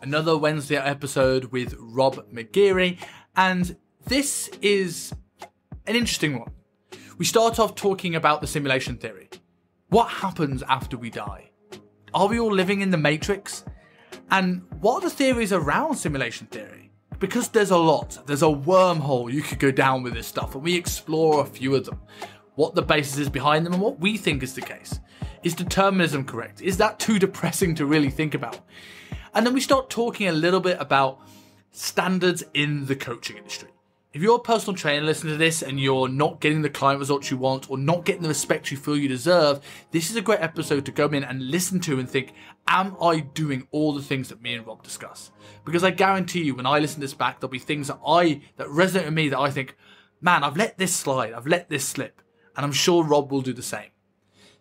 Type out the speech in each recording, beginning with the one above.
another Wednesday episode with Robb McGeary, and this is an interesting one. We start off talking about the simulation theory. What happens after we die? Are we all living in the Matrix? And what are the theories around simulation theory? Because there's a lot. There's a wormhole you could go down with this stuff, and we explore a few of them. What the basis is behind them and what we think is the case. Is determinism correct? Is that too depressing to really think about? And then we start talking a little bit about standards in the coaching industry. If you're a personal trainer listening to this and you're not getting the client results you want or not getting the respect you feel you deserve, this is a great episode to go in and listen to and think, am I doing all the things that me and Rob discuss? Because I guarantee you, when I listen to this back, there'll be things that resonate with me that I think, man, I've let this slide, I've let this slip. And I'm sure Rob will do the same.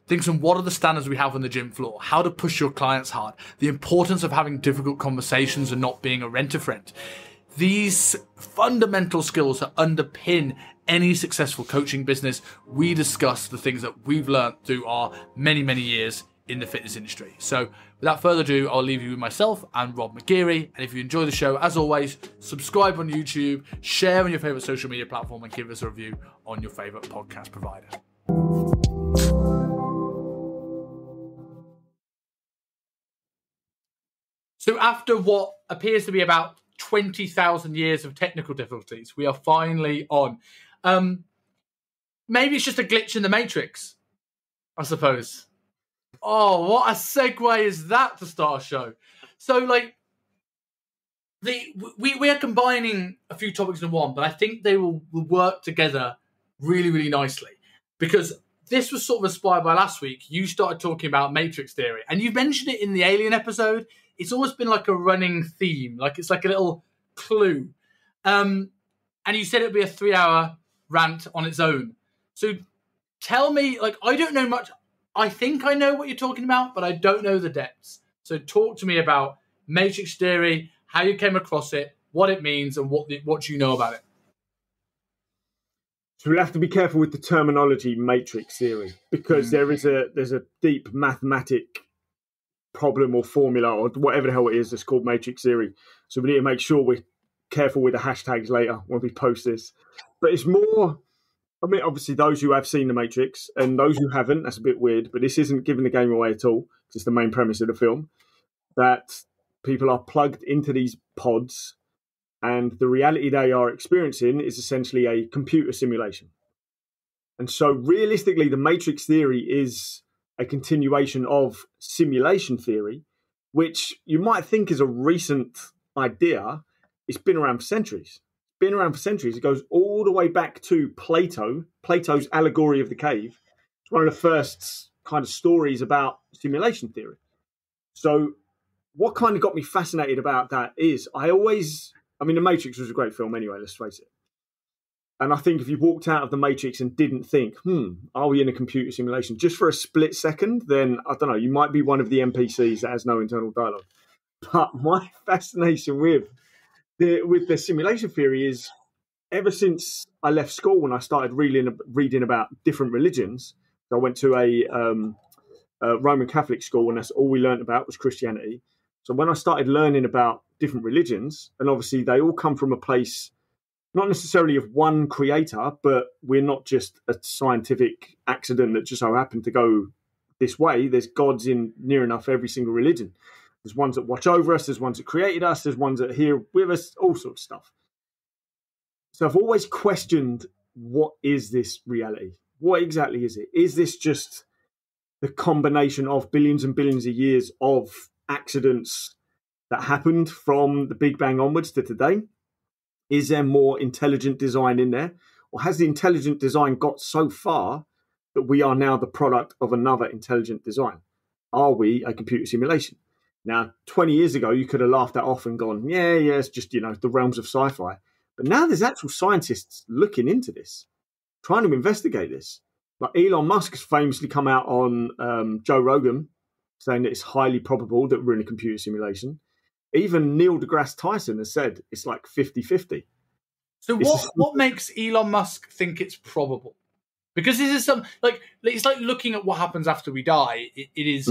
Things from what are the standards we have on the gym floor, how to push your clients hard, the importance of having difficult conversations and not being a rent-a-friend. These fundamental skills that underpin any successful coaching business. We discuss the things that we've learned through our many, many years in the fitness industry. So without further ado, I'll leave you with myself and Robb McGeary. And if you enjoy the show, as always, subscribe on YouTube, share on your favorite social media platform, and give us a review on your favorite podcast provider. So after what appears to be about 20,000 years of technical difficulties, we are finally on. Maybe it's just a glitch in the Matrix, I suppose. Oh, what a segue is that to start a show. So, we are combining a few topics in one, but I think they will work together really, really nicely. Because this was sort of inspired by last week. You started talking about Matrix theory, and you mentioned it in the Alien episode. It's almost been like a running theme, like it's like a little clue. And you said it'd be a 3-hour rant on its own. So tell me, I don't know much. I think I know what you're talking about, but I don't know the depths. So talk to me about Matrix theory, how you came across it, what it means, and what you know about it. So we'll have to be careful with the terminology Matrix theory, because there's a deep mathematic problem or formula or whatever the hell it is that's called Matrix theory. So we need to make sure we're careful with the hashtags later when we post this. But it's more, I mean, obviously those who have seen the Matrix and those who haven't, that's a bit weird, but this isn't giving the game away at all. It's the main premise of the film, that people are plugged into these pods and the reality they are experiencing is essentially a computer simulation. And so realistically, the Matrix theory is a continuation of simulation theory, which you might think is a recent idea. It's been around for centuries. It goes all the way back to Plato's allegory of the cave. It's one of the first kind of stories about simulation theory. So what kind of got me fascinated about that is The Matrix was a great film anyway, let's face it. And I think if you walked out of the Matrix and didn't think, are we in a computer simulation just for a split second, then, I don't know, you might be one of the NPCs that has no internal dialogue. But my fascination with the simulation theory is, ever since I left school and I started reading about different religions, I went to a Roman Catholic school, and that's all we learned about was Christianity. So when I started learning about different religions, and obviously they all come from a place not necessarily of one creator, but we're not just a scientific accident that just so happened to go this way. There's gods in near enough every single religion. There's ones that watch over us. There's ones that created us. There's ones that are here with us, all sorts of stuff. So I've always questioned, what is this reality? What exactly is it? Is this just the combination of billions and billions of years of accidents that happened from the Big Bang onwards to today? Is there more intelligent design in there? Or has the intelligent design got so far that we are now the product of another intelligent design? Are we a computer simulation? Now, 20 years ago, you could have laughed that off and gone, yeah, it's just, the realms of sci-fi. But now there's actual scientists looking into this, trying to investigate this. Like Elon Musk has famously come out on Joe Rogan saying that it's highly probable that we're in a computer simulation. Even Neil deGrasse Tyson has said it's like 50-50. So what makes Elon Musk think it's probable? Because this is it's like looking at what happens after we die. It is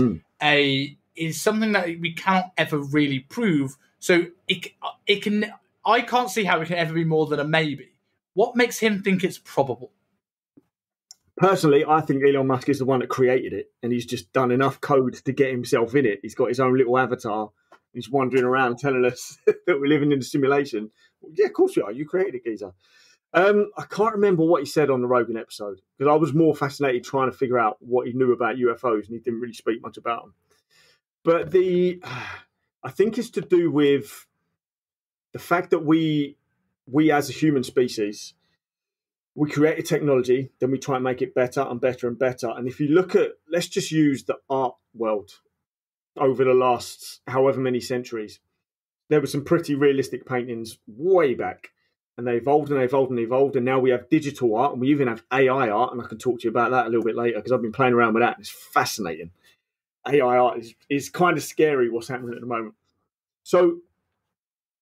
something that we cannot ever really prove. So it can. I can't see how it can ever be more than a maybe. What makes him think it's probable? Personally, I think Elon Musk is the one that created it, and he's just done enough code to get himself in it. He's got his own little avatar. He's wandering around telling us that we're living in a simulation. Yeah, of course we are. You created it, geezer. I can't remember what he said on the Rogan episode because I was more fascinated trying to figure out what he knew about UFOs, and he didn't really speak much about them. But I think it's to do with the fact that we as a human species, we create a technology, then we try and make it better and better and better. And if you look at, let's just use the art world over the last however many centuries, there were some pretty realistic paintings way back. And they evolved and evolved and evolved. And now we have digital art and we even have AI art. And I can talk to you about that a little bit later because I've been playing around with that. It's fascinating. AI art is kind of scary what's happening at the moment. So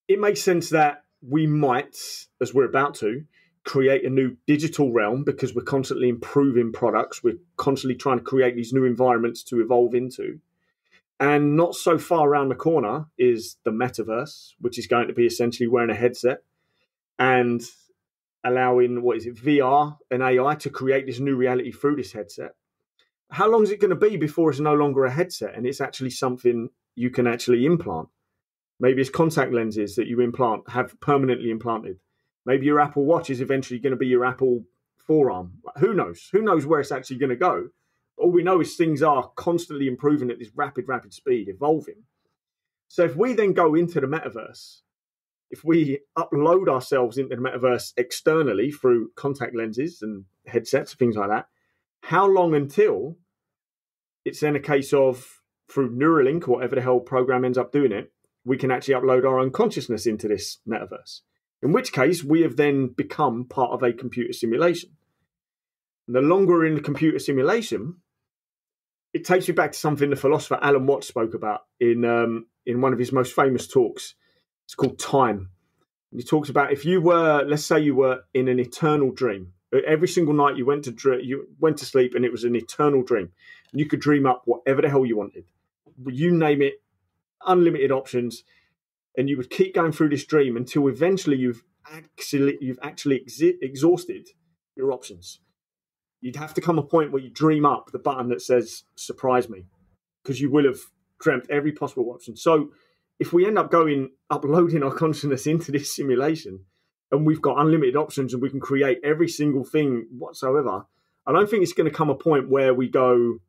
it makes sense that we might, as we're about to, create a new digital realm because we're constantly improving products. We're constantly trying to create these new environments to evolve into. And not so far around the corner is the metaverse, which is going to be essentially wearing a headset and allowing, VR and AI to create this new reality through this headset. How long is it going to be before it's no longer a headset and it's actually something you can actually implant? Maybe it's contact lenses that you have permanently implanted. Maybe your Apple Watch is eventually going to be your Apple forearm. Who knows? Who knows where it's actually going to go? All we know is things are constantly improving at this rapid speed, evolving. So if we then go into the metaverse, if we upload ourselves into the metaverse externally through contact lenses and headsets, things like that, how long until it's then a case of, through Neuralink or whatever the hell program ends up doing it, we can actually upload our own consciousness into this metaverse? In which case, we have then become part of a computer simulation. And the longer we're in the computer simulation, it takes me back to something the philosopher Alan Watts spoke about in one of his most famous talks. It's called Time. And he talks about if you were, let's say you were in an eternal dream. Every single night you went to sleep and it was an eternal dream. And you could dream up whatever the hell you wanted. You name it, unlimited options. And you would keep going through this dream until eventually you've actually exhausted your options. You'd have to come a point where you dream up the button that says "surprise me," because you will have dreamt every possible option. So if we end up uploading our consciousness into this simulation and we've got unlimited options and we can create every single thing whatsoever, I don't think it's going to come a point where we go,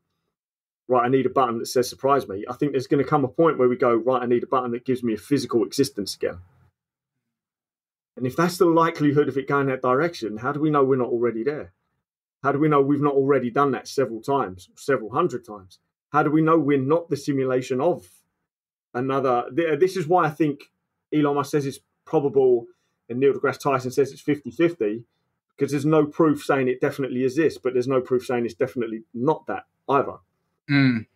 right, I need a button that says "surprise me." I think there's going to come a point where we go, right, I need a button that gives me a physical existence again. And if that's the likelihood of it going that direction, how do we know we're not already there? How do we know we've not already done that several times, several hundred times? How do we know we're not the simulation of another? This is why I think Elon Musk says it's probable and Neil deGrasse Tyson says it's 50-50, because there's no proof saying it definitely is this, but there's no proof saying it's definitely not that either. And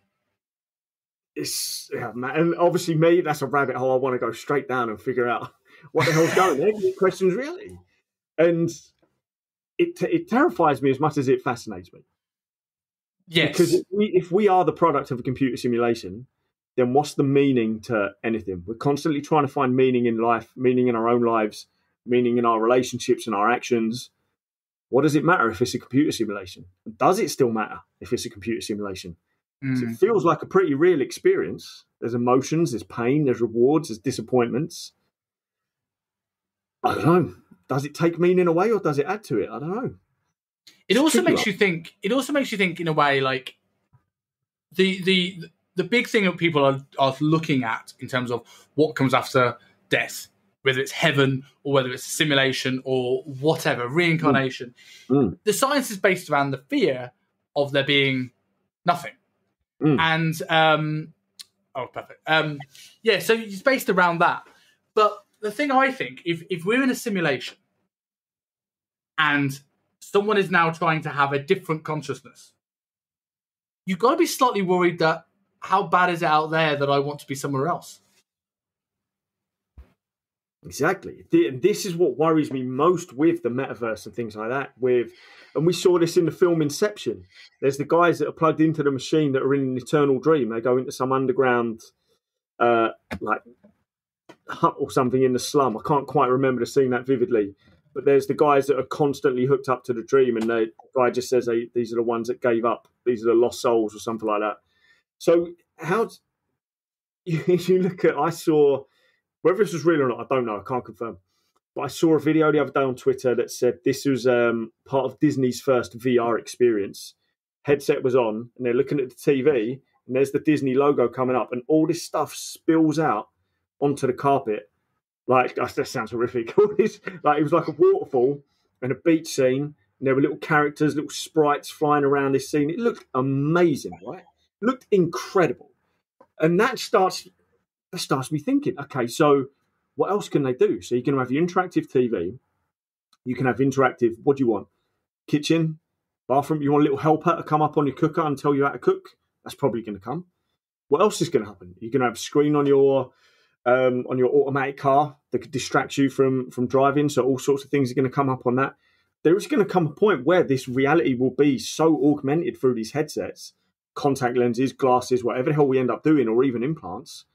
obviously me, that's a rabbit hole I want to go straight down and figure out what the hell's going on. Any questions really? And it terrifies me as much as it fascinates me. Yes. Because if we are the product of a computer simulation, then what's the meaning to anything? We're constantly trying to find meaning in life, meaning in our own lives, meaning in our relationships and our actions. What does it matter if it's a computer simulation? Does it still matter if it's a computer simulation? So it feels like a pretty real experience. There's emotions, there's pain, there's rewards, there's disappointments. I don't know. Does it take meaning away or does it add to it? I don't know. It also makes you think in a way, like the big thing that people are looking at in terms of what comes after death, whether it's heaven or whether it's a simulation or whatever, reincarnation. The science is based around the fear of there being nothing. And perfect. So it's based around that. But the thing I think, if we're in a simulation and someone is now trying to have a different consciousness, you've got to be slightly worried that how bad is it out there that I want to be somewhere else? Exactly. This is what worries me most with the metaverse and things like that. And we saw this in the film Inception. There's the guys that are plugged into the machine that are in an eternal dream. They go into some underground, hut or something in the slum. I can't quite remember the scene that vividly, but there's the guys that are constantly hooked up to the dream, and the guy just says, hey, these are the ones that gave up. These are the lost souls or something like that. So how you look at, I saw, whether this was real or not, I don't know, I can't confirm. But I saw a video the other day on Twitter that said this was part of Disney's first VR experience. Headset was on, and they're looking at the TV, and there's the Disney logo coming up, and all this stuff spills out onto the carpet. Like, that sounds horrific. All this, like, it was like a waterfall and a beach scene, and there were little characters, little sprites flying around this scene. It looked amazing, right? It looked incredible. And that starts me thinking, okay, so what else can they do? So you can have your interactive TV, you can have interactive, what do you want? Kitchen, bathroom, you want a little helper to come up on your cooker and tell you how to cook? That's probably going to come. What else is going to happen? You're going to have a screen on your automatic car that could distract you from driving, so all sorts of things are going to come up on that. There is going to come a point where this reality will be so augmented through these headsets, contact lenses, glasses, whatever the hell we end up doing, or even implants,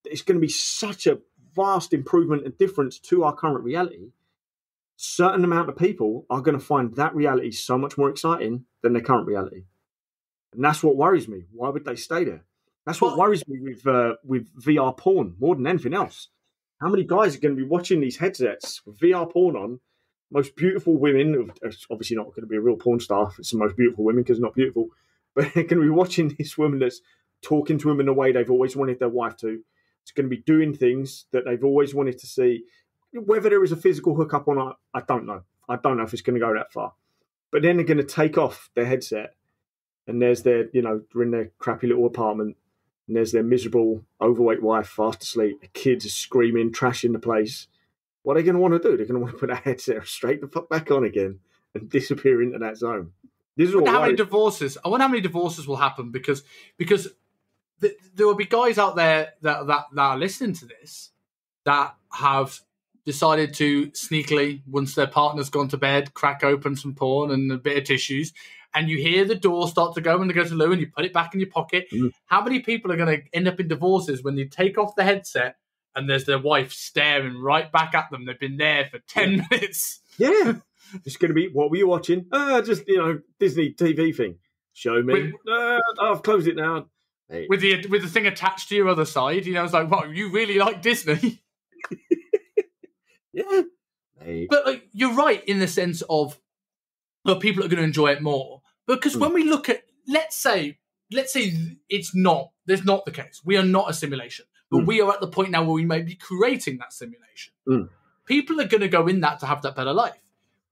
it's going to be such a vast improvement and difference to our current reality. Certain amount of people are going to find that reality so much more exciting than their current reality. And that's what worries me. Why would they stay there? That's what worries me with VR porn more than anything else. How many guys are going to be watching these headsets with VR porn on? Most beautiful women, obviously not going to be a real porn star. It's the most beautiful women because they're not beautiful. But they're going to be watching this woman that's talking to them in a way they've always wanted their wife to. It's going to be doing things that they've always wanted to see. Whether there is a physical hookup or not, I don't know. I don't know if it's going to go that far. But then they're going to take off their headset, and there's their, they're in their crappy little apartment, and there's their miserable, overweight wife fast asleep. The kids are screaming, trashing the place. What are they going to want to do? They're going to want to put that headset straight the fuck back on again and disappear into that zone. This is what how many divorces? I wonder how many divorces will happen because there will be guys out there that are listening to this that have decided to sneakily, once their partner's gone to bed, crack open some porn and a bit of tissues, and you hear the door start to go and they go to loo and you put it back in your pocket. How many people are going to end up in divorces when they take off the headset and there's their wife staring right back at them? They've been there for 10 minutes. Yeah. It's going to be, what were you watching? Just, Disney TV thing. Show me. I've closed it now. Hey. With the thing attached to your other side, it's like, what, you really like Disney? Yeah. Hey. But you're right in the sense of, well, people are going to enjoy it more. Because when we look at, let's say there's not the case. We are not a simulation. But we are at the point now where we may be creating that simulation. People are going to go in that to have that better life.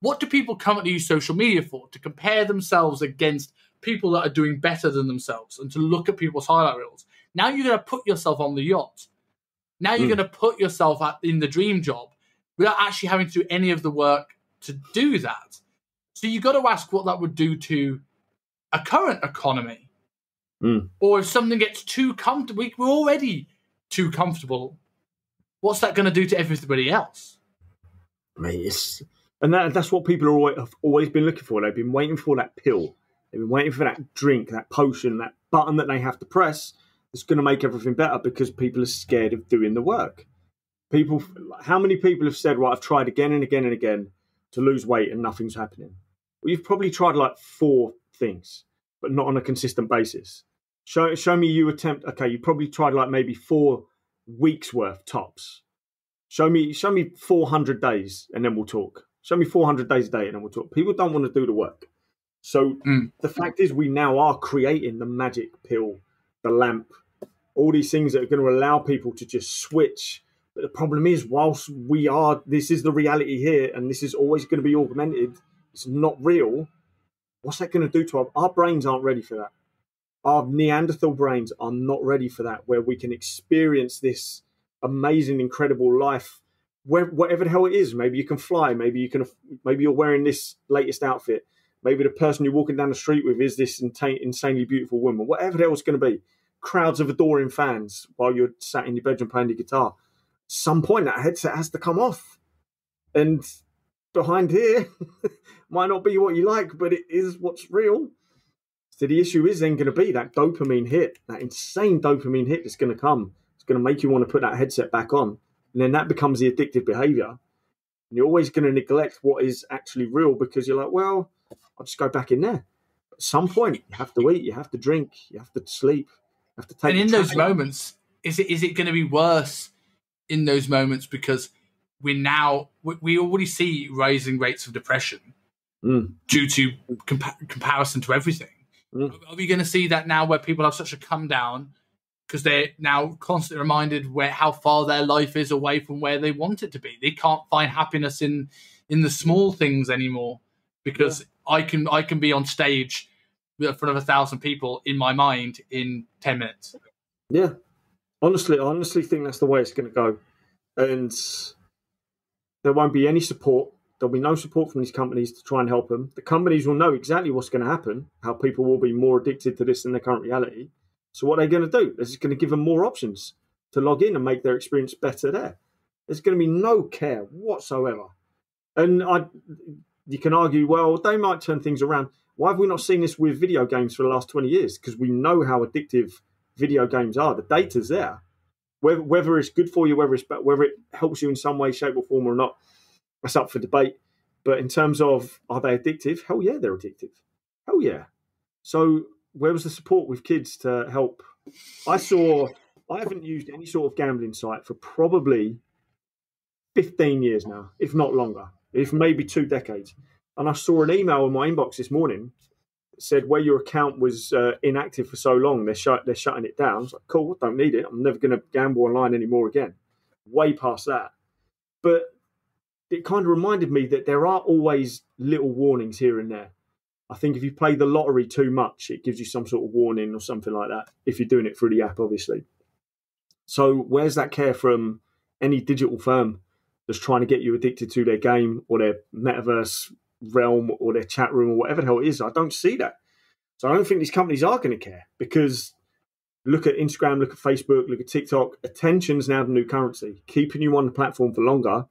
What do people currently use social media for? To compare themselves against people that are doing better than themselves and to look at people's highlight reels. Now you're going to put yourself on the yacht. Now you're going to put yourself in the dream job without actually having to do any of the work to do that. So you've got to ask what that would do to a current economy. Or if something gets too comfortable, we're already too comfortable. What's that going to do to everybody else? Mate, that's what people have always been looking for. They've been waiting for that pill. They've been waiting for that drink, that potion, that button that they have to press that's going to make everything better because people are scared of doing the work. How many people have said, right, I've tried again and again and again to lose weight and nothing's happening? Well, you've probably tried 4 things, but not on a consistent basis. Show me you attempt, okay, you probably tried maybe 4 weeks worth tops. Show me 400 days and then we'll talk. Show me 400 days a day and then we'll talk. People don't want to do the work. So the fact is we now are creating the magic pill, the lamp, all these things that are going to allow people to just switch. But the problem is, whilst this is the reality here and this is always going to be augmented, it's not real, what's that going to do to our brains aren't ready for that. Our Neanderthal brains are not ready for that, where we can experience this amazing, incredible life, whatever the hell it is. Maybe you can fly. Maybe you're wearing this latest outfit. Maybe the person you're walking down the street with is this insanely beautiful woman. Whatever the hell it's going to be. Crowds of adoring fans while you're sat in your bedroom playing your guitar. At some point, that headset has to come off. And behind here might not be what you like, but it is what's real. So the issue is then going to be that dopamine hit, that insane dopamine hit that's going to come. It's going to make you want to put that headset back on And then that becomes the addictive behavior. And you're always going to neglect what is actually real because you're like, well, I'll just go back in there. At some point, you have to eat, you have to drink, you have to sleep, you have to take. And in those moments, is it going to be worse in those moments because we already see rising rates of depression due to comparison to everything? Are we going to see that now where people have such a come down because they're now constantly reminded how far their life is away from where they want it to be? They can't find happiness in the small things anymore because I can be on stage in front of 1,000 people in my mind in 10 minutes. Yeah. Honestly, I honestly think that's the way it's going to go. And there won't be any support. There'll be no support from these companies to try and help them. The companies will know exactly what's going to happen, how people will be more addicted to this than their current reality. So what are they going to do? They're just going to give them more options to log in and make their experience better there. There's going to be no care whatsoever. And you can argue, well, they might turn things around. Why have we not seen this with video games for the last 20 years? Because we know how addictive video games are. The data's there. Whether it's good for you, whether it helps you in some way, shape or form or not, that's up for debate. But in terms of, are they addictive? Hell yeah, they're addictive. Hell yeah. So where was the support with kids to help? I haven't used any sort of gambling site for probably 15 years now, if not longer, if maybe 2 decades. And I saw an email in my inbox this morning that said where your account was inactive for so long, they're shutting it down. I was like, cool, don't need it. I'm never going to gamble online anymore again. Way past that. But it kind of reminded me that there are always little warnings here and there. I think if you play the lottery too much, it gives you some sort of warning or something like that, if you're doing it through the app, obviously. So where's that care from any digital firm that's trying to get you addicted to their game or their metaverse realm or their chat room or whatever the hell it is? I don't see that. So I don't think these companies are going to care because look at Instagram, look at Facebook, look at TikTok. Attention's now the new currency. Keeping you on the platform for longer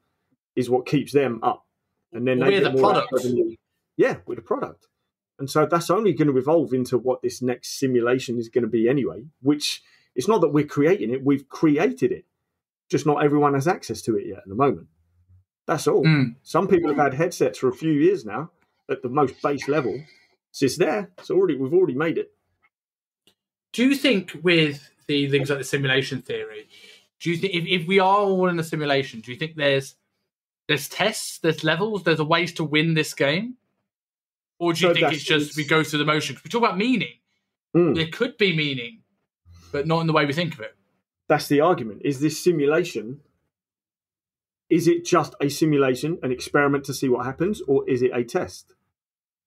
is what keeps them up. And then we're the product. Yeah, we're the product. And so that's only going to evolve into what this next simulation is going to be anyway, which it's not that we're creating it, we've created it. Just not everyone has access to it yet at the moment. That's all. Some people have had headsets for a few years now at the most base level. So it's there. We've already made it. Do you think with the things like the simulation theory, do you think if we are all in a simulation, do you think there's tests, there's levels, there's ways to win this game? Or do you think it's just we go through the motions? We talk about meaning. There could be meaning, but not in the way we think of it. That's the argument. Is this simulation, is it just a simulation, an experiment to see what happens, or is it a test?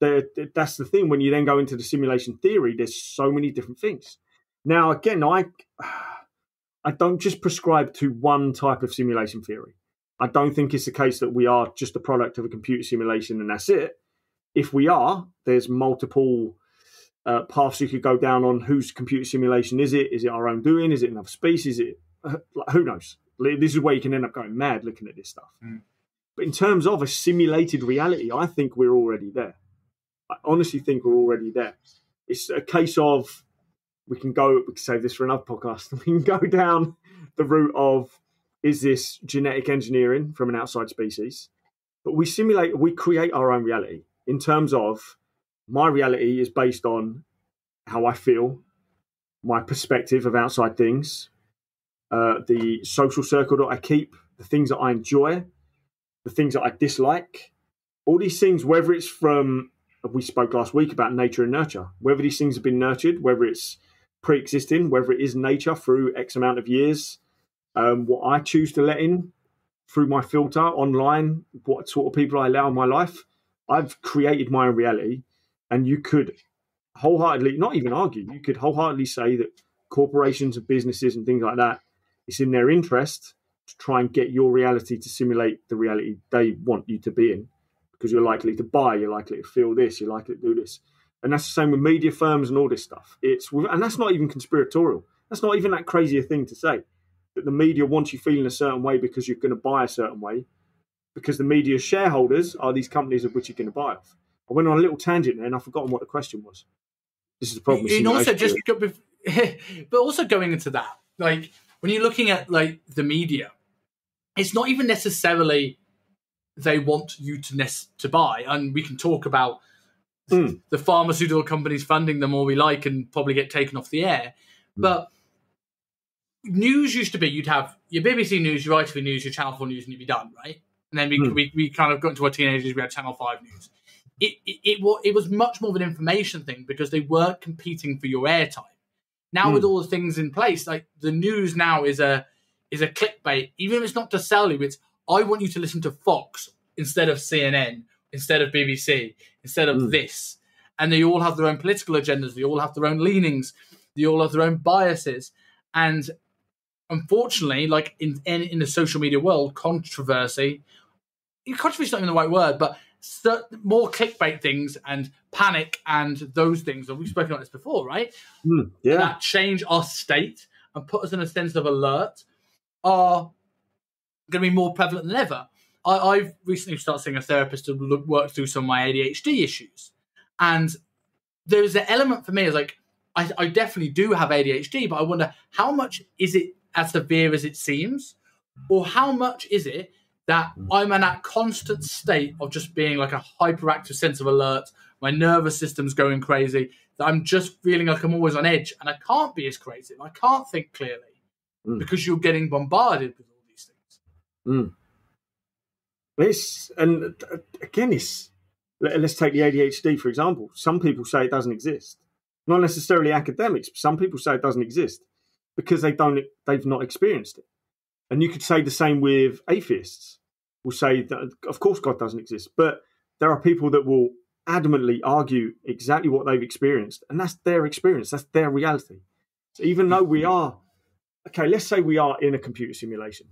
That's the thing. When you then go into the simulation theory, there's so many different things. Now, again, I don't just prescribe to one type of simulation theory. I don't think it's the case that we are just a product of a computer simulation and that's it. If we are, there's multiple paths you could go down on whose computer simulation is it? Is it our own doing? Is it another species? Is it who knows? This is where you can end up going mad looking at this stuff. But in terms of a simulated reality, I think we're already there. I honestly think we're already there. It's a case of we can save this for another podcast. We can go down the route of, is this genetic engineering from an outside species? But we create our own reality in terms of my reality is based on how I feel, my perspective of outside things, the social circle that I keep, the things that I enjoy, the things that I dislike, all these things, whether it's from, we spoke last week about nature and nurture, whether these things have been nurtured, whether it's pre-existing, whether it is nature through X amount of years, what I choose to let in through my filter online, what sort of people I allow in my life. I've created my own reality, and you could wholeheartedly, not even argue, you could wholeheartedly say that corporations and businesses and things like that, it's in their interest to try and get your reality to simulate the reality they want you to be in, because you're likely to buy, you're likely to feel this, you're likely to do this. And that's the same with media firms and all this stuff. And that's not even conspiratorial. That's not even that crazy a thing to say, that the media wants you feeling a certain way because you're going to buy a certain way, because the media shareholders are these companies of which you're going to buy off. I went on a little tangent there and I've forgotten what the question was. This is the problem. And also but also going into that, like when you're looking at like the media, it's not even necessarily they want you to buy. And we can talk about the pharmaceutical companies funding them all we like and probably get taken off the air. But news used to be you'd have your BBC News, your ITV News, your Channel 4 News, and you'd be done, right? And then we kind of got into our teenagers, we had Channel 5 News. It was much more of an information thing because they weren't competing for your airtime. Now with all the things in place, like the news now is a clickbait, even if it's not to sell you, it's I want you to listen to Fox instead of CNN, instead of BBC, instead of this. And they all have their own political agendas, they all have their own leanings, they all have their own biases. And unfortunately, like in the social media world, controversy is not even the right word, but more clickbait things and panic and those things, and we've spoken about this before, right? That change our state and put us in a sense of alert are going to be more prevalent than ever. I've recently started seeing a therapist to work through some of my ADHD issues, and there's an element for me is like I definitely do have ADHD, but I wonder how much is it as severe as it seems, or how much is it that I'm in that constant state of just being like a hyperactive sense of alert, my nervous system's going crazy, that I'm just feeling like I'm always on edge and I can't be as creative, I can't think clearly because you're getting bombarded with all these things. Let's take the ADHD, for example. Some people say it doesn't exist. Not necessarily academics, but some people say it doesn't exist because they've not experienced it. And you could say the same with atheists. Will say that, of course, God doesn't exist. But there are people that will adamantly argue exactly what they've experienced. And that's their experience. That's their reality. So even though let's say we are in a computer simulation,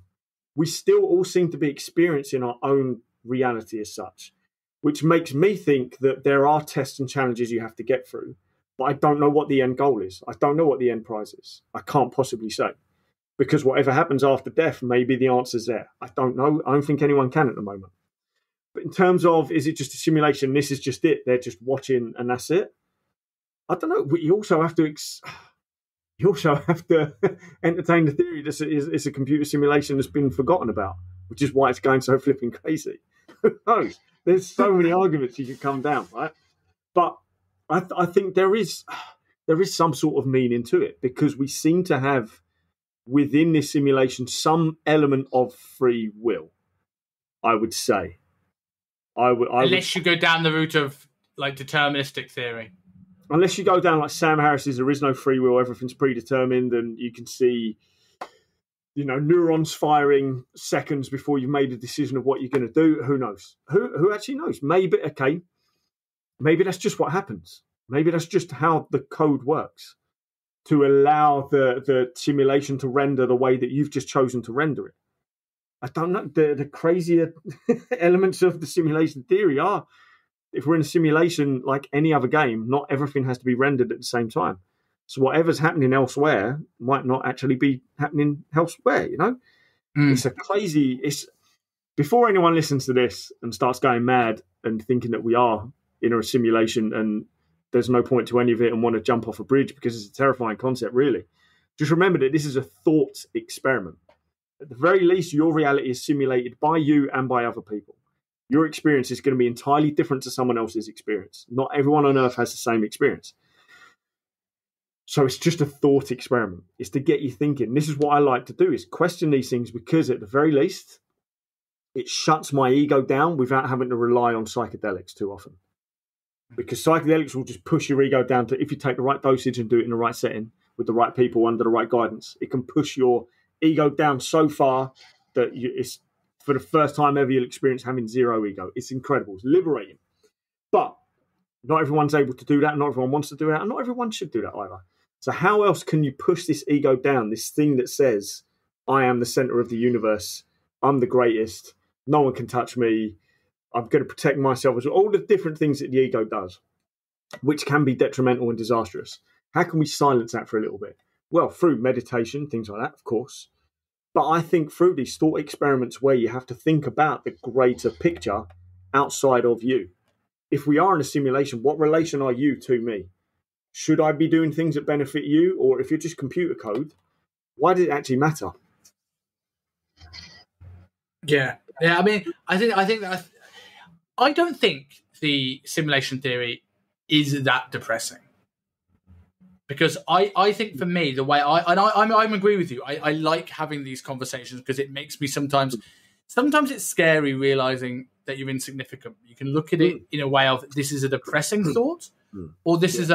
we still all seem to be experiencing our own reality as such, which makes me think that there are tests and challenges you have to get through. But I don't know what the end goal is. I don't know what the end prize is. I can't possibly say. Because whatever happens after death, maybe the answer's there. I don't know. I don't think anyone can at the moment. But in terms of, is it just a simulation? This is just it. They're just watching and that's it. I don't know. You also have to entertain the theory that it's a computer simulation that's been forgotten about, which is why it's going so flipping crazy. Who knows? There's so many arguments you could come down, right? But I think there is some sort of meaning to it because we seem to have within this simulation some element of free will, I would say. Unless you go down the route of like deterministic theory. Unless you go down like Sam Harris's, there is no free will, everything's predetermined, and you can see, neurons firing seconds before you've made a decision of what you're going to do. Who knows? Who actually knows? Maybe that's just what happens. Maybe that's just how the code works, to allow the simulation to render the way that you've just chosen to render it. I don't know. The crazier elements of the simulation theory are, if we're in a simulation like any other game, not everything has to be rendered at the same time. So whatever's happening elsewhere might not actually be happening elsewhere, It's a crazy... Before anyone listens to this and starts going mad and thinking that we are in a simulation and there's no point to any of it and want to jump off a bridge because it's a terrifying concept, really. Just remember that this is a thought experiment. At the very least, your reality is simulated by you and by other people. Your experience is going to be entirely different to someone else's experience. Not everyone on Earth has the same experience. So it's just a thought experiment. It's to get you thinking. This is what I like to do, is question these things because at the very least, it shuts my ego down without having to rely on psychedelics too often. Because psychedelics will just push your ego down to, if you take the right dosage and do it in the right setting with the right people under the right guidance, it can push your ego down so far that it's, for the first time ever, you'll experience having zero ego. It's incredible. It's liberating. But not everyone's able to do that. Not everyone wants to do that. And not everyone should do that either. So how else can you push this ego down, this thing that says, I am the center of the universe, I'm the greatest, no one can touch me, I'm going to protect myself, as well. All the different things that the ego does, which can be detrimental and disastrous. How can we silence that for a little bit? Well, through meditation, things like that, of course. But I think through these thought experiments where you have to think about the greater picture outside of you. If we are in a simulation, what relation are you to me? Should I be doing things that benefit you? Or if you're just computer code, why does it actually matter? Yeah. I mean, I don't think the simulation theory is that depressing. Because I think for me, the way I'm agree with you. I like having these conversations because it makes me sometimes it's scary realizing that you're insignificant. You can look at it in a way of this is a depressing thought, or this is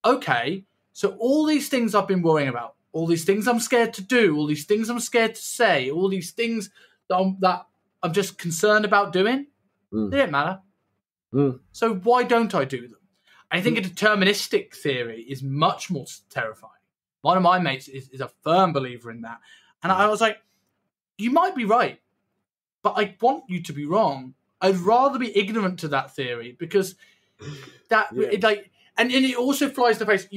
okay. So all these things I've been worrying about, all these things I'm scared to do, all these things I'm scared to say, all these things that I'm just concerned about doing, they don't matter. So why don't I do them? I think a deterministic theory is much more terrifying. One of my mates is a firm believer in that. And I was like, you might be right, but I want you to be wrong. I'd rather be ignorant to that theory because and it also flies in the face.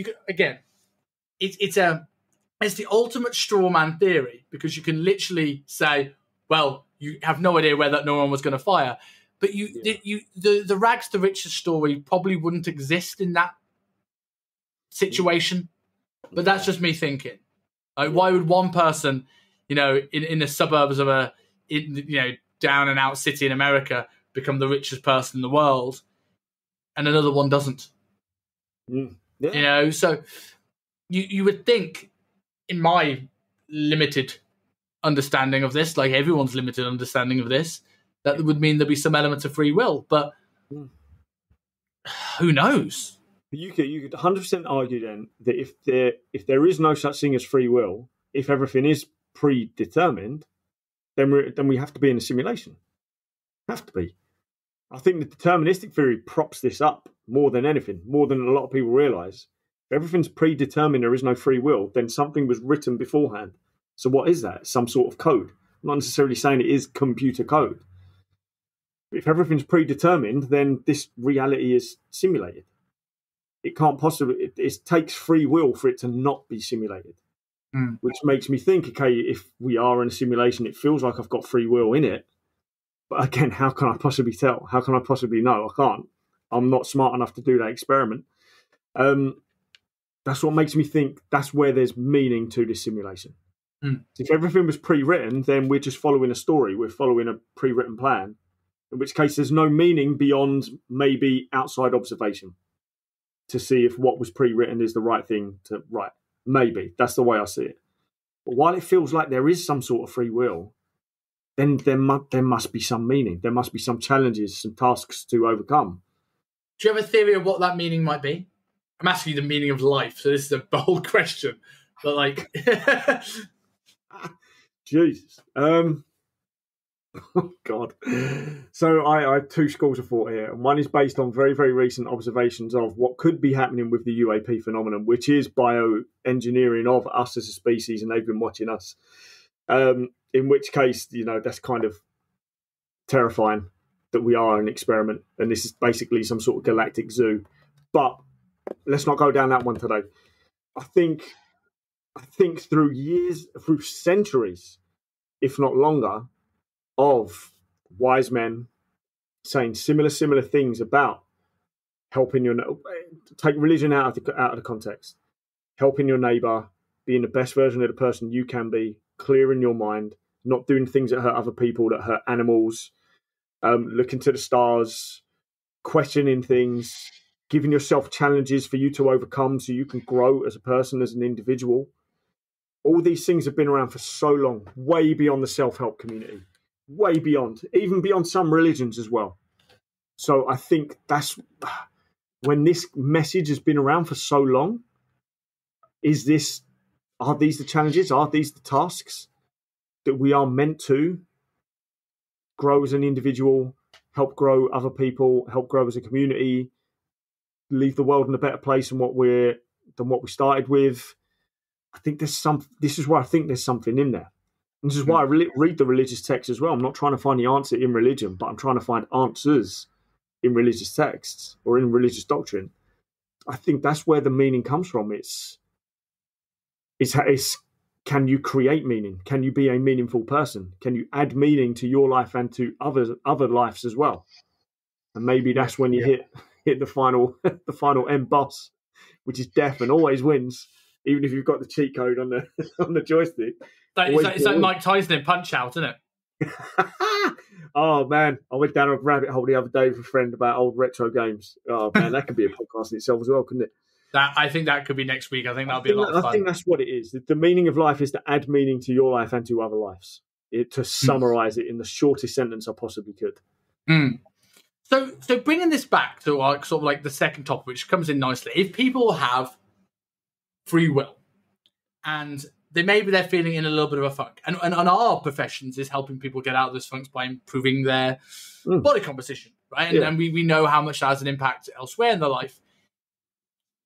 It's the ultimate straw man theory because you can literally say, well, you have no idea where that no one was going to fire. But the rags to riches story probably wouldn't exist in that situation. But that's just me thinking. Like, why would one person, in the suburbs of down and out city in America become the richest person in the world, and another one doesn't? So you would think, in my limited understanding of this, like everyone's limited understanding of this, that would mean there'd be some element of free will, but who knows? You could 100% argue then that if there is no such thing as free will, if everything is predetermined, then we have to be in a simulation. Have to be. I think the deterministic theory props this up more than anything, more than a lot of people realise. If everything's predetermined, there is no free will, then something was written beforehand. So what is that? Some sort of code. I'm not necessarily saying it is computer code. If everything's predetermined, then this reality is simulated. It can't possibly. It takes free will for it to not be simulated, which makes me think: okay, if we are in a simulation, it feels like I've got free will in it. But again, how can I possibly tell? How can I possibly know? I can't. I'm not smart enough to do that experiment. That's what makes me think that's where there's meaning to this simulation. If everything was pre-written, then we're just following a story. We're following a pre-written plan. In which case, there's no meaning beyond maybe outside observation to see if what was pre-written is the right thing to write. Maybe. That's the way I see it. But while it feels like there is some sort of free will, then there must be some meaning. There must be some challenges, some tasks to overcome. Do you have a theory of what that meaning might be? I'm asking you the meaning of life, so this is a bold question. But like... Jesus. Oh, God. So I have two schools of thought here. And one is based on very, very recent observations of what could be happening with the UAP phenomenon, which is bioengineering of us as a species, and they've been watching us. In which case, that's kind of terrifying that we are an experiment. And this is basically some sort of galactic zoo. But let's not go down that one today. I think through centuries, if not longer, of wise men saying similar things about helping take religion out of the context, helping your neighbour, being the best version of the person you can be, clearing your mind, not doing things that hurt other people, that hurt animals, looking to the stars, questioning things, giving yourself challenges for you to overcome so you can grow as a person, as an individual. All these things have been around for so long, way beyond the self-help community. Way beyond, even beyond some religions as well. So I think that's when this message has been around for so long. Are these the challenges? Are these the tasks that we are meant to grow as an individual, help grow other people, help grow as a community, leave the world in a better place than what we started with? I think this is where I think there's something in there. And this is why I read the religious text as well. I'm not trying to find the answer in religion, but I'm trying to find answers in religious texts or in religious doctrine. I think that's where the meaning comes from. It's can you create meaning? Can you be a meaningful person? Can you add meaning to your life and to other lives as well? And maybe that's when you hit the final end boss, which is death and always wins, even if you've got the cheat code on the joystick. It's like Mike Tyson in Punch Out, isn't it? Oh man, I went down a rabbit hole the other day with a friend about old retro games. Oh man, that could be a podcast in itself as well, couldn't it? I think that could be next week. I think that'll be a lot of I fun. think that's what it is. The meaning of life is to add meaning to your life and to other lives. To summarize it in the shortest sentence I possibly could. Mm. So bringing this back to sort of like the second topic, which comes in nicely. If people have free will and they're feeling in a little bit of a funk, and our professions is helping people get out of those funks by improving their body composition, right? And we know how much that has an impact elsewhere in their life.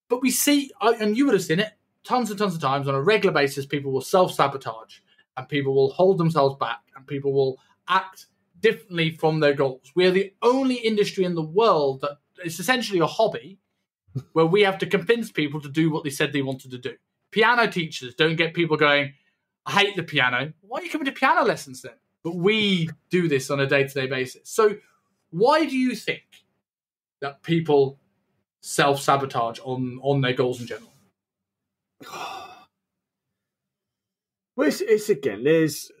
But we see, and you would have seen it tons and tons of times on a regular basis, people will self-sabotage and people will hold themselves back and people will act differently from their goals. We're the only industry in the world that it's essentially a hobby where we have to convince people to do what they said they wanted to do. Piano teachers don't get people going, I hate the piano. Why are you coming to piano lessons then? But we do this on a day-to-day basis. So why do you think that people self-sabotage on their goals in general? Well, it's again, there's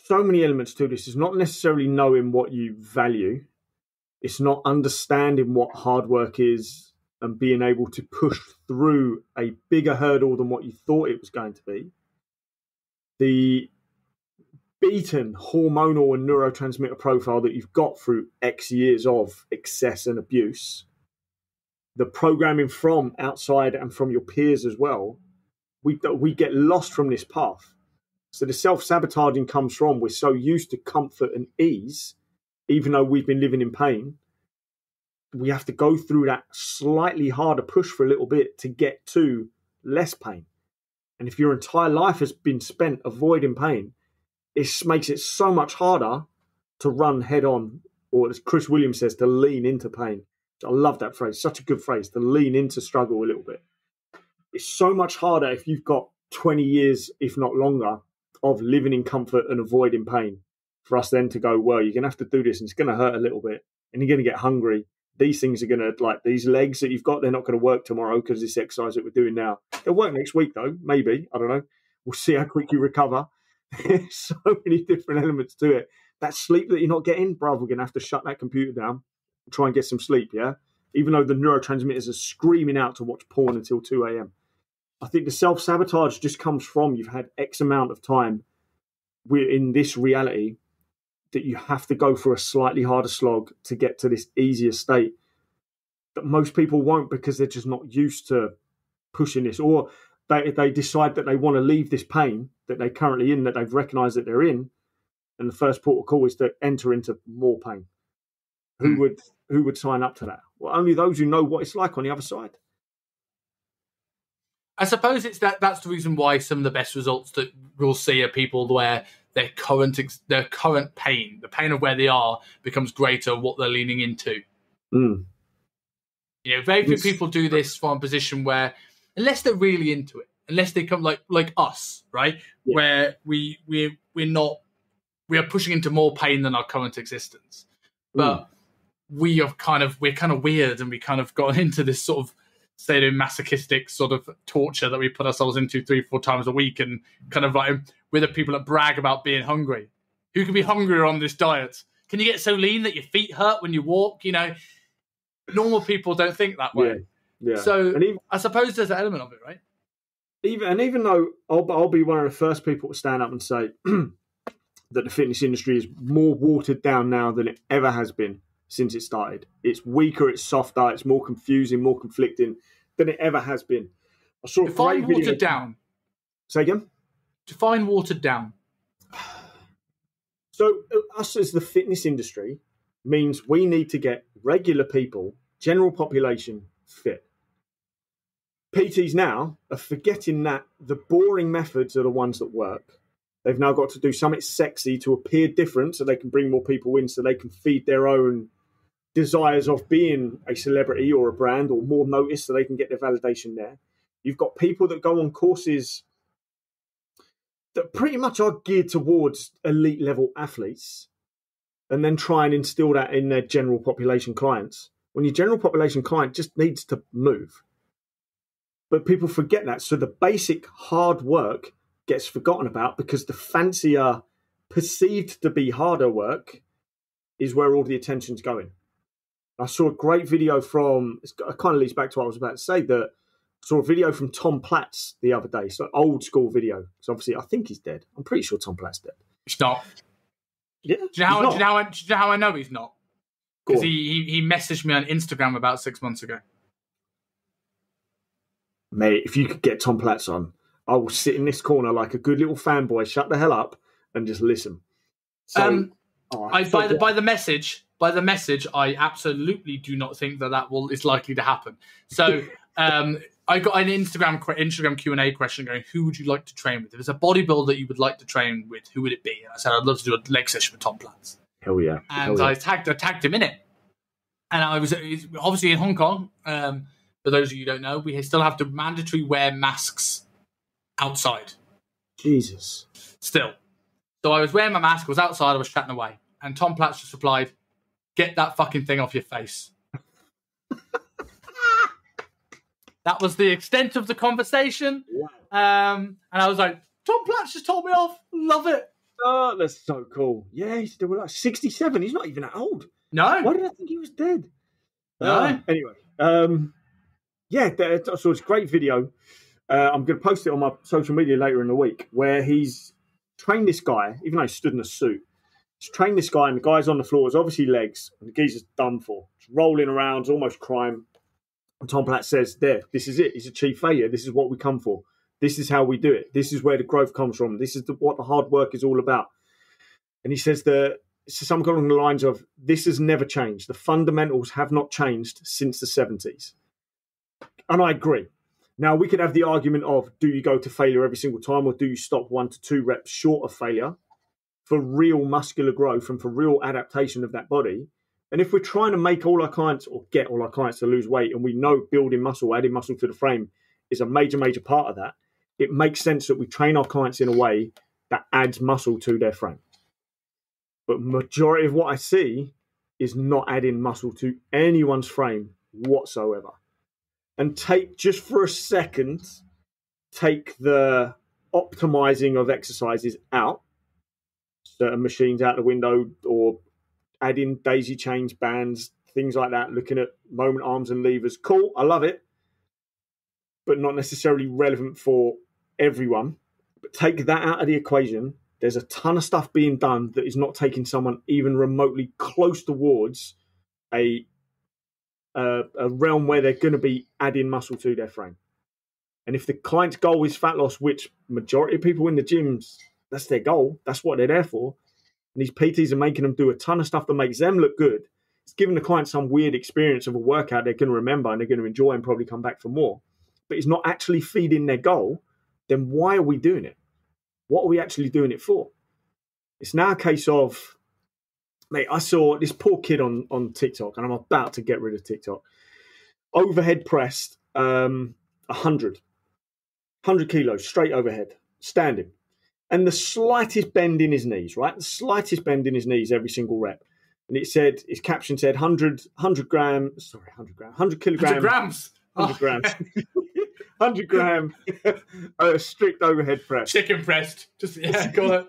so many elements to this. It's not necessarily knowing what you value. It's not understanding what hard work is and being able to push through a bigger hurdle than what you thought it was going to be. The beaten hormonal and neurotransmitter profile that you've got through X years of excess and abuse, the programming from outside and from your peers as well, we get lost from this path. So the self-sabotaging comes from we're so used to comfort and ease, even though we've been living in pain, we have to go through that slightly harder push for a little bit to get to less pain. And if your entire life has been spent avoiding pain, it makes it so much harder to run head on, or as Chris Williams says, to lean into pain. I love that phrase, such a good phrase, to lean into struggle a little bit. It's so much harder if you've got 20 years, if not longer, of living in comfort and avoiding pain, for us then to go, well, you're going to have to do this and it's going to hurt a little bit and you're going to get hungry. These things are going to, like these legs that you've got, they're not going to work tomorrow because this exercise that we're doing now. They'll work next week though, maybe. I don't know. We'll see how quick you recover. There's so many different elements to it. That sleep that you're not getting, bruv, we're going to have to shut that computer down and try and get some sleep, yeah? Even though the neurotransmitters are screaming out to watch porn until 2 a.m. I think the self-sabotage just comes from you've had X amount of time in this reality that you have to go for a slightly harder slog to get to this easier state that most people won't because they're just not used to pushing this, or they decide that they want to leave this pain that they're currently in, that they've recognized that they're in, and the first port of call is to enter into more pain. Who would sign up to that? Well, only those who know what it's like on the other side. I suppose it's that's the reason why some of the best results that we'll see are people where their current pain, the pain of where they are, becomes greater what they're leaning into. Mm. You know, very few people do this from a position where, unless they're really into it, unless they come like us, right, where we are pushing into more pain than our current existence, but we're kind of weird, and we kind of got into this sort of sadomasochistic sort of torture that we put ourselves into 3-4 times a week, and kind of like we're the people that brag about being hungry. Who can be hungrier on this diet? Can you get so lean that your feet hurt when you walk? You know, normal people don't think that way. Yeah. So I suppose there's an element of it, right? Even though I'll be one of the first people to stand up and say that the fitness industry is more watered down now than it ever has been since it started. It's weaker, it's softer, it's more confusing, more conflicting than it ever has been. I saw Define watered down. Say again? Define watered down. So us as the fitness industry means we need to get regular people, general population, fit. PTs now are forgetting that the boring methods are the ones that work. They've now got to do something sexy to appear different so they can bring more people in, so they can feed their own desires of being a celebrity or a brand or more notice, so they can get their validation there. You've got people that go on courses that pretty much are geared towards elite level athletes and then try and instill that in their general population clients, when your general population client just needs to move. But people forget that. So the basic hard work gets forgotten about because the fancier perceived to be harder work is where all the attention's going. I saw a great video from, it kind of leads back to what I was about to say, that I saw a video from Tom Platz the other day. So old school video. So obviously, I think he's dead. I'm pretty sure Tom Platz dead. He's not. Yeah. Do you know how I know he's not? Because he messaged me on Instagram about 6 months ago. Mate, if you could get Tom Platz on, I will sit in this corner like a good little fanboy, shut the hell up, and just listen. So, by the message, I absolutely do not think that is likely to happen. So, I got an Instagram Q&A question going, who would you like to train with? If it's a bodybuilder that you would like to train with, who would it be? And I said, I'd love to do a leg session with Tom Platz. Hell yeah. And I tagged him in it. And I was obviously in Hong Kong. For those of you who don't know, we still have to mandatory wear masks outside. Jesus. Still. So I was wearing my mask, I was outside, I was chatting away. And Tom Platz just replied, get that fucking thing off your face. That was the extent of the conversation. Wow. And I was like, Tom Platz just told me off. Love it. Oh, that's so cool. Yeah, he's still like 67. He's not even that old. No. Why did I think he was dead? No. Anyway. Yeah, so it's a great video. I'm going to post it on my social media later in the week, where he's trained this guy, even though he stood in a suit. He's trained this guy, and the guy's on the floor. It's obviously legs, and the geezer's done for. It's rolling around, it's almost crime. And Tom Platz says, there, this is it. It's achieved failure. This is what we come for. This is how we do it. This is where the growth comes from. This is what the hard work is all about. And he says something along the lines of, this has never changed. The fundamentals have not changed since the 70s. And I agree. Now, we could have the argument of, do you go to failure every single time, or do you stop 1 to 2 reps short of failure for real muscular growth and for real adaptation of that body? And if we're trying to make all our clients, or get all our clients to lose weight, and we know building muscle, adding muscle to the frame is a major, major part of that, it makes sense that we train our clients in a way that adds muscle to their frame. But majority of what I see is not adding muscle to anyone's frame whatsoever. And just for a second, take the optimizing of exercises out, certain machines out the window, or adding daisy chains, bands, things like that, looking at moment arms and levers. Cool, I love it, but not necessarily relevant for everyone. But take that out of the equation. There's a ton of stuff being done that is not taking someone even remotely close towards a realm where they're going to be adding muscle to their frame. And if the client's goal is fat loss, which majority of people in the gyms, that's their goal, that's what they're there for, and these PTs are making them do a ton of stuff that makes them look good, it's giving the client some weird experience of a workout they're going to remember and they're going to enjoy and probably come back for more, but it's not actually feeding their goal, then why are we doing it? What are we actually doing it for? It's now a case of, mate, I saw this poor kid on TikTok, and I'm about to get rid of TikTok. Overhead pressed 100 kilos straight overhead, standing. And the slightest bend in his knees, right? The slightest bend in his knees every single rep. And it said, his caption said 100 kilograms. 100 grams. 100 gram strict overhead press. Chicken pressed. Just, yeah, go on.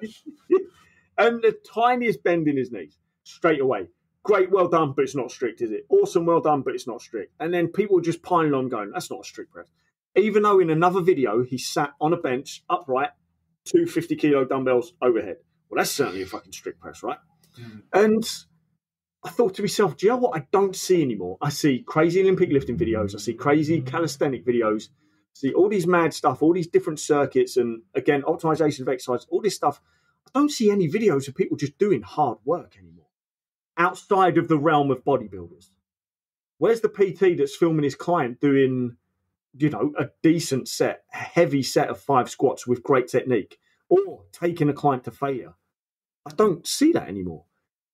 And the tiniest bend in his knees. Straight away. Great, well done, but it's not strict, is it? Awesome, well done, but it's not strict. And then people are just piling on going, that's not a strict press. Even though in another video, he sat on a bench, upright, 2 50-kilo dumbbells overhead. Well, that's certainly a fucking strict press, right? Mm. And I thought to myself, do you know what I don't see anymore? I see crazy Olympic lifting videos. I see crazy calisthenic videos. I see all these mad stuff, all these different circuits, and again, optimization of exercise, all this stuff. I don't see any videos of people just doing hard work anymore outside of the realm of bodybuilders. Where's the PT that's filming his client doing, a decent set, a heavy set of 5 squats with great technique, or taking a client to failure? I don't see that anymore.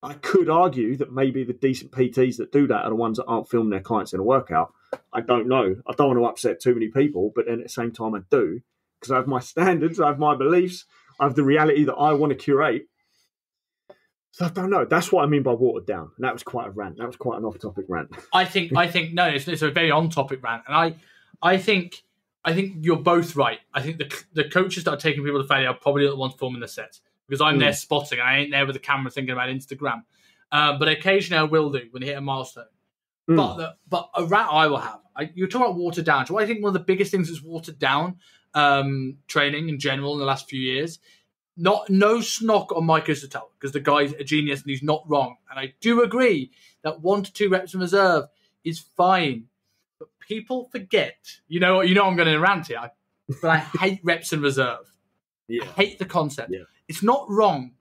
I could argue that maybe the decent PTs that do that are the ones that aren't filming their clients in a workout. I don't know. I don't want to upset too many people, but then at the same time I do, because I have my standards, I have my beliefs, I have the reality that I want to curate. So I don't know. That's what I mean by watered down. And that was quite a rant. That was quite an off-topic rant. I think no, it's a very on-topic rant. And I think you're both right. I think the coaches that are taking people to failure are probably the ones forming the sets. because I'm there spotting. I ain't there with the camera thinking about Instagram. But occasionally I will do when I hit a milestone. But a rat I will have. You're talking about watered down. So I think one of the biggest things that's watered down training in general in the last few years. No snock on Mike Isatel, because the guy's a genius and he's not wrong. And I do agree that 1 to 2 reps in reserve is fine. But people forget. You know I'm going to rant here. But I hate reps in reserve. Yeah. I hate the concept. Yeah. It's not wrong.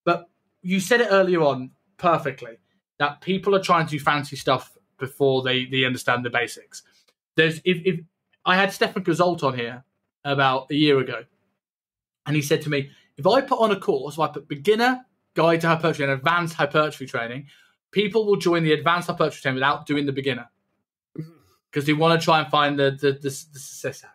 But you said it earlier on perfectly, that people are trying to do fancy stuff before they understand the basics. If I had Stefan Gazolt on here about a year ago, and he said to me, if I put on a course, if I put beginner, guide to hypertrophy, and advanced hypertrophy training, people will join the advanced hypertrophy training without doing the beginner, because they want to try and find the success hack.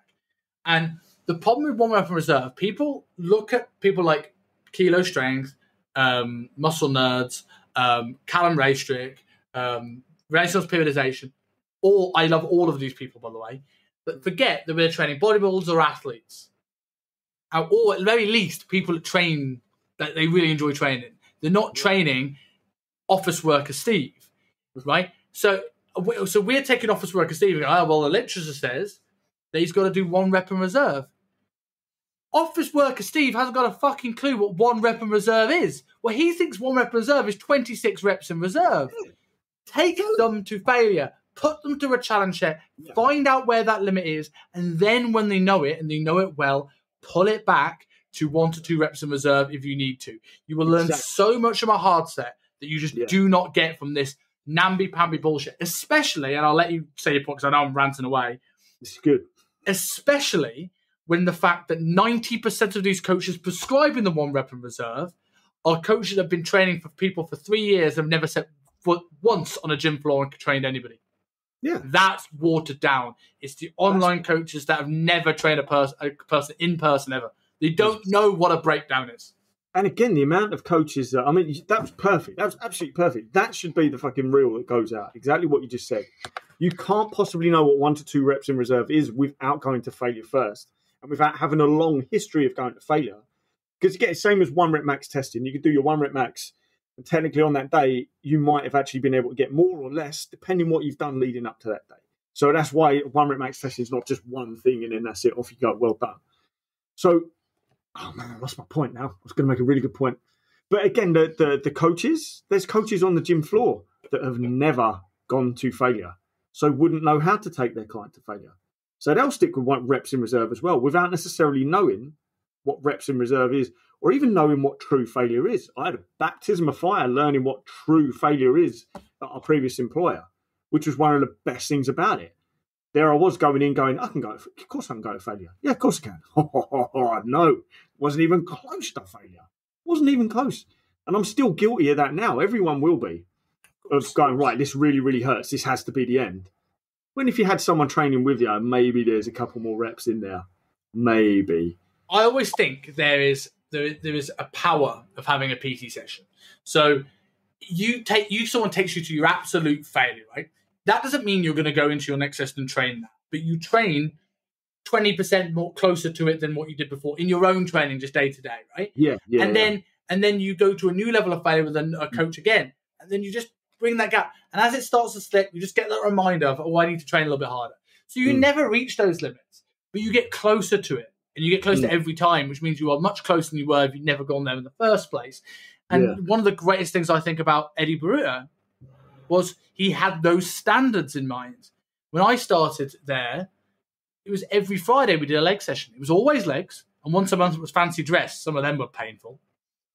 And the problem with 1 rep in reserve, people look at people like Kilo Strength, Muscle Nerds, Callum Raystrick, Renaissance Periodization. I love all of these people, by the way, but forget that we're training bodybuilders or athletes. Or at the very least, people that train, that they really enjoy training. They're not training office worker Steve, right? So we're taking office worker Steve and going, the literature says that he's got to do 1 rep in reserve. Office worker Steve hasn't got a fucking clue what 1 rep in reserve is. Well, he thinks 1 rep in reserve is 26 reps in reserve. Take them to failure. Put them to a challenge set. Find out where that limit is. And then when they know it, and they know it well, pull it back to 1 to 2 reps in reserve if you need to. You will learn so much from a hard set that you just do not get from this namby-pamby bullshit. Especially, and I'll let you say your point because I know I'm ranting away. It's good. Especially when the fact that 90% of these coaches prescribing the 1 rep in reserve are coaches that have been training for people for 3 years and have never set foot once on a gym floor and trained anybody. Yeah, that's watered down. It's the online coaches that have never trained a person in person ever. They don't know what a breakdown is. And again, the amount of coaches that, that was perfect. That was absolutely perfect. That should be the fucking reel that goes out. Exactly what you just said. You can't possibly know what 1 to 2 reps in reserve is without going to failure first, and without having a long history of going to failure. Because again, same as 1 rep max testing. You could do your 1 rep max, and technically on that day, you might have actually been able to get more or less, depending what you've done leading up to that day. So that's why 1 rep max testing is not just one thing and then that's it, off you go, well done. So, oh man, I lost my point now. I was going to make a really good point. But again, the coaches, there's coaches on the gym floor that have never gone to failure, so wouldn't know how to take their client to failure. So they'll stick with 1 reps in reserve as well, without necessarily knowing what reps in reserve is, or even knowing what true failure is. I had a baptism of fire learning what true failure is at our previous employer, which was one of the best things about it. There I was going, I can go, of course I can go to failure. Yeah, of course I can. No, wasn't even close to failure. Wasn't even close. And I'm still guilty of that now. Everyone will be. Of going, right, this really, really hurts. This has to be the end. When if you had someone training with you, maybe there's a couple more reps in there. Maybe. I always think there is a power of having a PT session. So someone takes you to your absolute failure, right? That doesn't mean you're going to go into your next session and train that, but you train 20% more closer to it than what you did before in your own training, just day to day, right? Yeah. And then you go to a new level of failure with a coach again, and then you just bring that gap. And as it starts to slip, you just get that reminder of, I need to train a little bit harder. So you never reach those limits, but you get closer to it. And you get closer every time, which means you are much closer than you were if you'd never gone there in the first place. And one of the greatest things I think about Eddie Baruta was he had those standards in mind. When I started there, it was every Friday we did a leg session. It was always legs. And once a month it was fancy dress. Some of them were painful.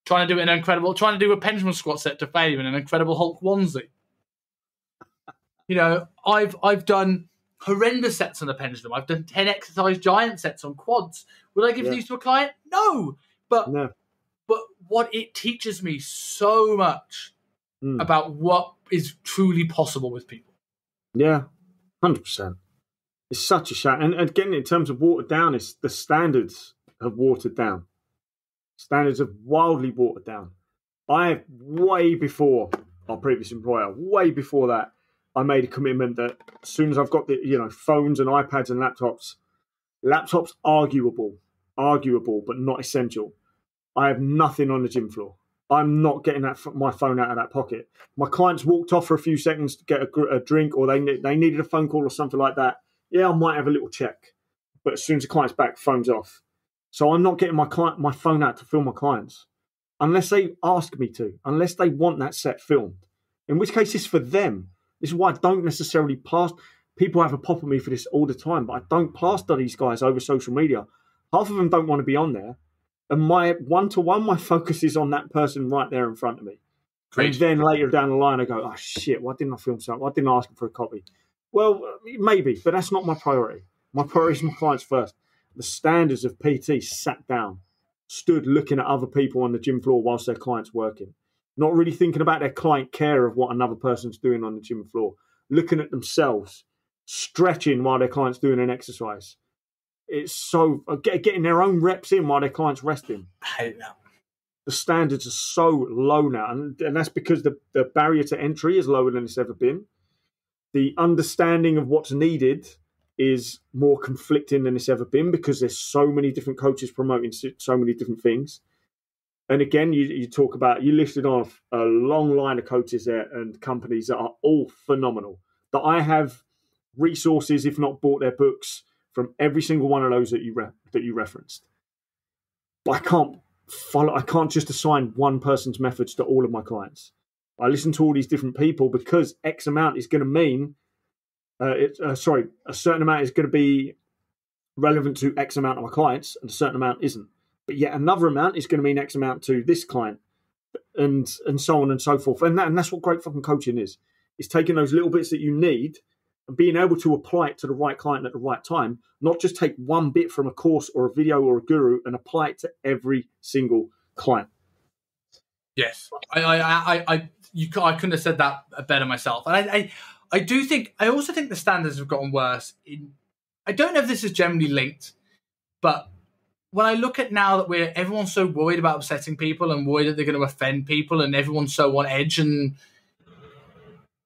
Trying to do a pendulum squat set to failure in an Incredible Hulk onesie. I've done horrendous sets on the pendulum. I've done 10 exercise giant sets on quads. Would I give these to a client? No. But what it teaches me so much about what is truly possible with people. Yeah, 100%. It's such a shame. And again, in terms of watered down, it's the standards have watered down. Standards have wildly watered down. Way before our previous employer, way before that, I made a commitment that as soon as I've got the phones and iPads and laptops arguable, but not essential. I have nothing on the gym floor. I'm not getting my phone out of that pocket. My clients walked off for a few seconds to get a drink, or they needed a phone call or something like that. Yeah, I might have a little check, but as soon as the client's back, phone's off. So I'm not getting my phone out to film my clients unless they ask me to, unless they want that set filmed. In which case, it's for them. This is why I don't necessarily plaster. People have a pop at me for this all the time, but I don't plaster these guys over social media. Half of them don't want to be on there. And my one-to-one, my focus is on that person right there in front of me. Great. And then later down the line, I go, oh, shit, why didn't I film something? Why didn't I ask him for a copy? Well, maybe, but that's not my priority. My priority is my clients first. The standards of PT sat down, stood looking at other people on the gym floor whilst their client's working, not really thinking about their client care of what another person's doing on the gym floor, looking at themselves, stretching while their client's doing an exercise. It's so getting their own reps in while their client's resting. I hate that. The standards are so low now, and that's because the barrier to entry is lower than it's ever been. The understanding of what's needed is more conflicting than it's ever been because there's so many different coaches promoting so many different things. And again, you talk about, you listed off a long line of coaches there and companies that are all phenomenal. That I have resources, if not bought their books, from every single one of those that you referenced. But I can't just assign one person's methods to all of my clients. I listen to all these different people because X amount is going to mean, a certain amount is going to be relevant to X amount of my clients and a certain amount isn't. But yet another amount is going to mean X amount to this client and so on and so forth. And that's what great fucking coaching is. It's taking those little bits that you need and being able to apply it to the right client at the right time, not just take one bit from a course or a video or a guru and apply it to every single client. Yes, I couldn't have said that better myself. And I also think the standards have gotten worse. I don't know if this is generally linked, but when I look at now that everyone's so worried about upsetting people and worried that they're going to offend people and everyone's so on edge, and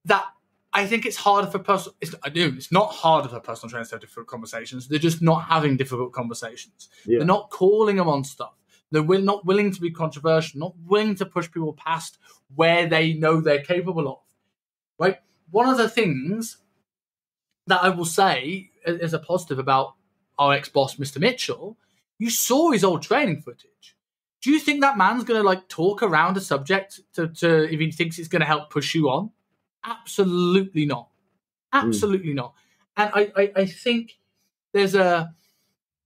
that I think it's harder for personal. It's not harder for personal trainers to have difficult conversations. They're just not having difficult conversations. Yeah. They're not calling them on stuff. They're not willing to be controversial, not willing to push people past where they know they're capable of. Right? One of the things that I will say as a positive about our ex-boss, Mr. Mitchell, you saw his old training footage. Do you think that man's going to talk around a subject to if he thinks it's going to help push you on? Absolutely not. Absolutely not. And I think there's a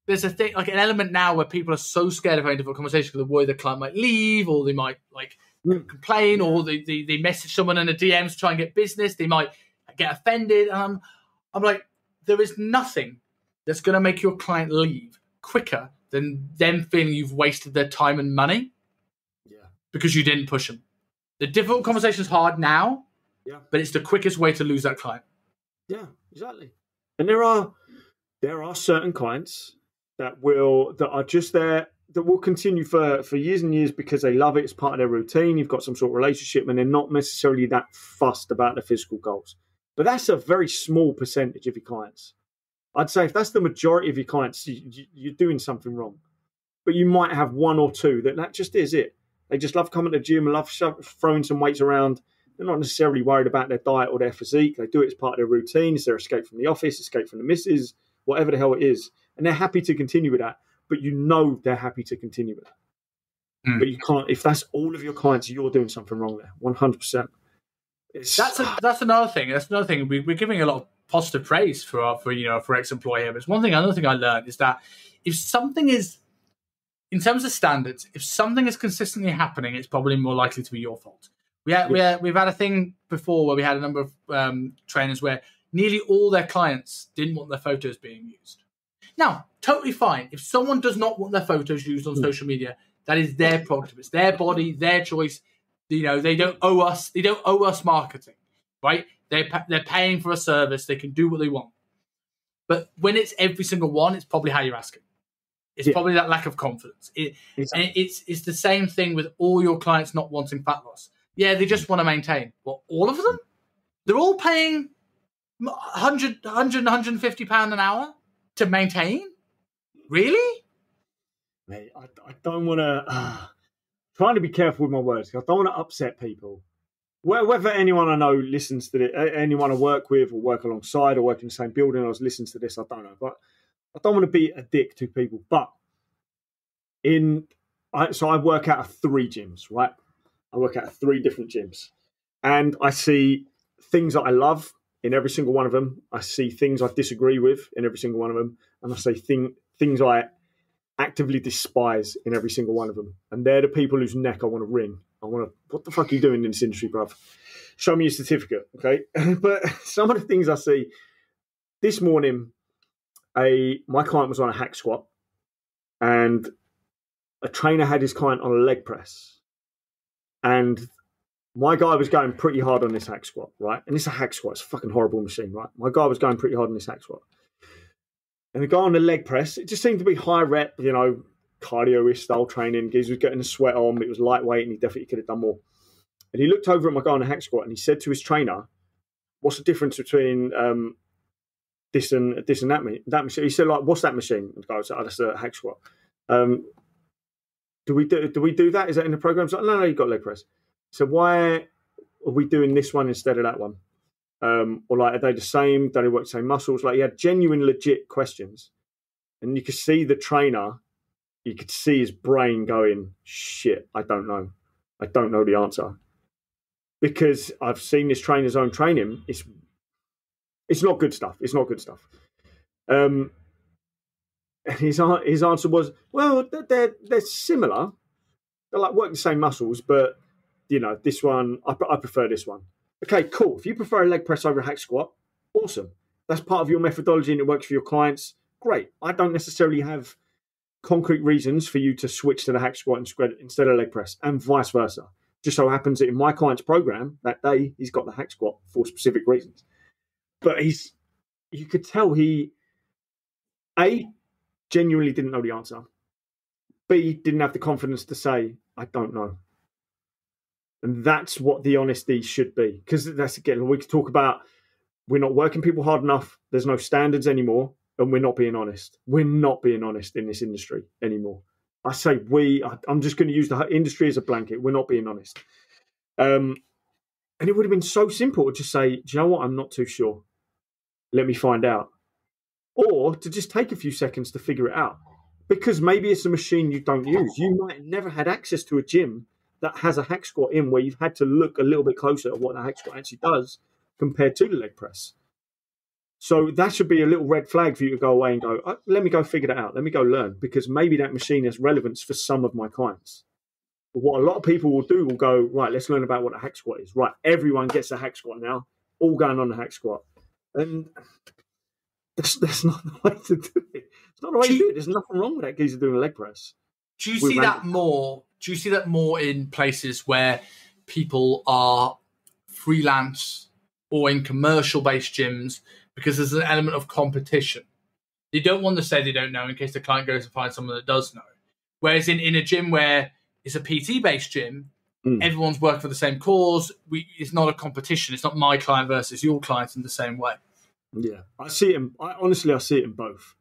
thing, like an element now where people are so scared of having difficult conversations because they're worried the client might leave, or they might complain, or they message someone in a DM to try and get business. They might get offended. And I'm like, there is nothing that's going to make your client leave quicker than them feeling you've wasted their time and money because you didn't push them. The difficult conversation is hard now, but it's the quickest way to lose that client. Yeah, exactly. And there are certain clients that are just there, that will continue for years and years because they love it. It's part of their routine. You've got some sort of relationship and they're not necessarily that fussed about their physical goals. But that's a very small percentage of your clients. I'd say if that's the majority of your clients, you're doing something wrong. But you might have one or two that just is it. They just love coming to the gym and love throwing some weights around. They're not necessarily worried about their diet or their physique. They do it as part of their routine. It's their escape from the office, escape from the missus, whatever the hell it is. And they're happy to continue with that. But you know they're happy to continue with that. But you can't, if that's all of your clients, you're doing something wrong there. 100%. That's another thing. That's another thing. We're giving a lot of positive praise for ex-employee. But it's another thing I learned is that if something is, in terms of standards, if something is consistently happening, it's probably more likely to be your fault. We've had a thing before where we had a number of trainers where nearly all their clients didn't want their photos being used. Now, totally fine. If someone does not want their photos used on social media, that is their prerogative. It's their body, their choice. They don't owe us. They don't owe us marketing, right? They're paying for a service. They can do what they want. But when it's every single one, it's probably how you're asking. It's probably that lack of confidence. And it's the same thing with all your clients not wanting fat loss. Yeah, they just want to maintain. Well, all of them? They're all paying £100, £150 an hour to maintain? Really? Mate, I don't want to... trying to be careful with my words. I don't want to upset people. Whether anyone I know listens to it, anyone I work with or work alongside or work in the same building or listens to this, I don't know. But I don't want to be a dick to people. But so I work out of 3 gyms, right? I work out of 3 different gyms. And I see things that I love in every single one of them. I see things I disagree with in every single one of them. And I see things I actively despise in every single one of them. And they're the people whose neck I want to wring. What the fuck are you doing in this industry, bruv? Show me your certificate, okay? But some of the things I see, this morning, my client was on a hack squat and a trainer had his client on a leg press. And my guy was going pretty hard on this hack squat, right? And it's a hack squat. It's a fucking horrible machine, right? My guy was going pretty hard on this hack squat. And the guy on the leg press, it just seemed to be high rep, cardio-ish style training. He was getting the sweat on. It was lightweight and he definitely could have done more. And he looked over at my guy on the hack squat and he said to his trainer, what's the difference between this and that machine? He said, like, what's that machine? And the guy was like, that's a hack squat. Do we do that? Is that in the program? Like, no, you've got leg press. So why are we doing this one instead of that one? Or like, are they the same? Do they work the same muscles? Like, he had genuine, legit questions. And you could see the trainer, you could see his brain going, shit, I don't know. I don't know the answer. Because I've seen this trainer's own training. It's not good stuff. It's not good stuff. And his answer was, well, they're similar. They like work the same muscles, but this one, I prefer this one. Okay, cool. If you prefer a leg press over a hack squat, awesome. That's part of your methodology and it works for your clients. Great. I don't necessarily have concrete reasons for you to switch to the hack squat instead of leg press, and vice versa. Just so happens that in my client's program that day, he's got the hack squat for specific reasons. But you could tell he, A, genuinely didn't know the answer. B, didn't have the confidence to say, I don't know. And that's what the honesty should be. Because that's, again, we could talk about we're not working people hard enough. There's no standards anymore. And we're not being honest. We're not being honest in this industry anymore. I say I'm just going to use the industry as a blanket. We're not being honest. And it would have been so simple to just say, do you know what? I'm not too sure. Let me find out. Or to just take a few seconds to figure it out. Because maybe it's a machine you don't use. You might have never had access to a gym that has a hack squat in where you've had to look a little bit closer at what the hack squat actually does compared to the leg press. So that should be a little red flag for you to go away and go, let me go figure that out. Let me go learn, because maybe that machine has relevance for some of my clients. But what a lot of people will do will go, right, let's learn about what a hack squat is. Right, everyone gets a hack squat now, all going on the hack squat. And that's not the way to do it. It's not the way to do it. There's nothing wrong with that geezer doing a leg press. Do you see that more? Do you see that more in places where people are freelance or in commercial-based gyms because there's an element of competition? They don't want to say they don't know in case the client goes and finds someone that does know. Whereas in a gym where it's a PT-based gym, everyone's working for the same cause. It's not a competition. It's not my client versus your client in the same way. Yeah, I see it. Honestly, I see it in both.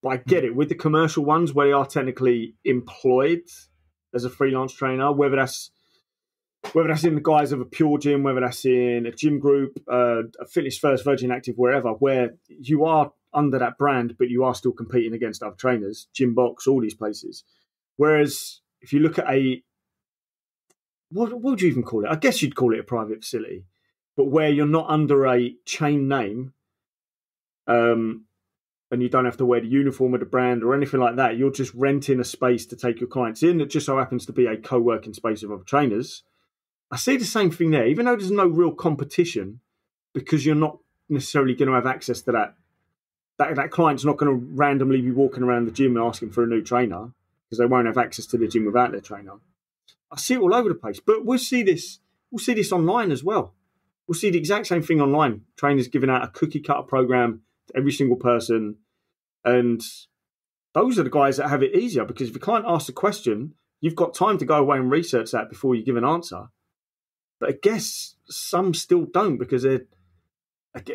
But I get it with the commercial ones where they are technically employed as a freelance trainer, whether that's in the guise of a pure gym, whether that's in a gym group, a Fitness First, Virgin Active, wherever, where you are under that brand, but you are still competing against other trainers, Gym Box, all these places. Whereas if you look at what would you even call it? I guess you'd call it a private facility, but where you're not under a chain name, and you don't have to wear the uniform of the brand or anything like that. You're just renting a space to take your clients in. It just so happens to be a co-working space of other trainers. I see the same thing there, even though there's no real competition, because you're not necessarily going to have access to that. That client's not going to randomly be walking around the gym and asking for a new trainer because they won't have access to the gym without their trainer. I see it all over the place, but we'll see this online as well. We'll see the exact same thing online. Trainers giving out a cookie cutter program to every single person. And those are the guys that have it easier, because if a client asks a question, you've got time to go away and research that before you give an answer. But I guess some still don't, because it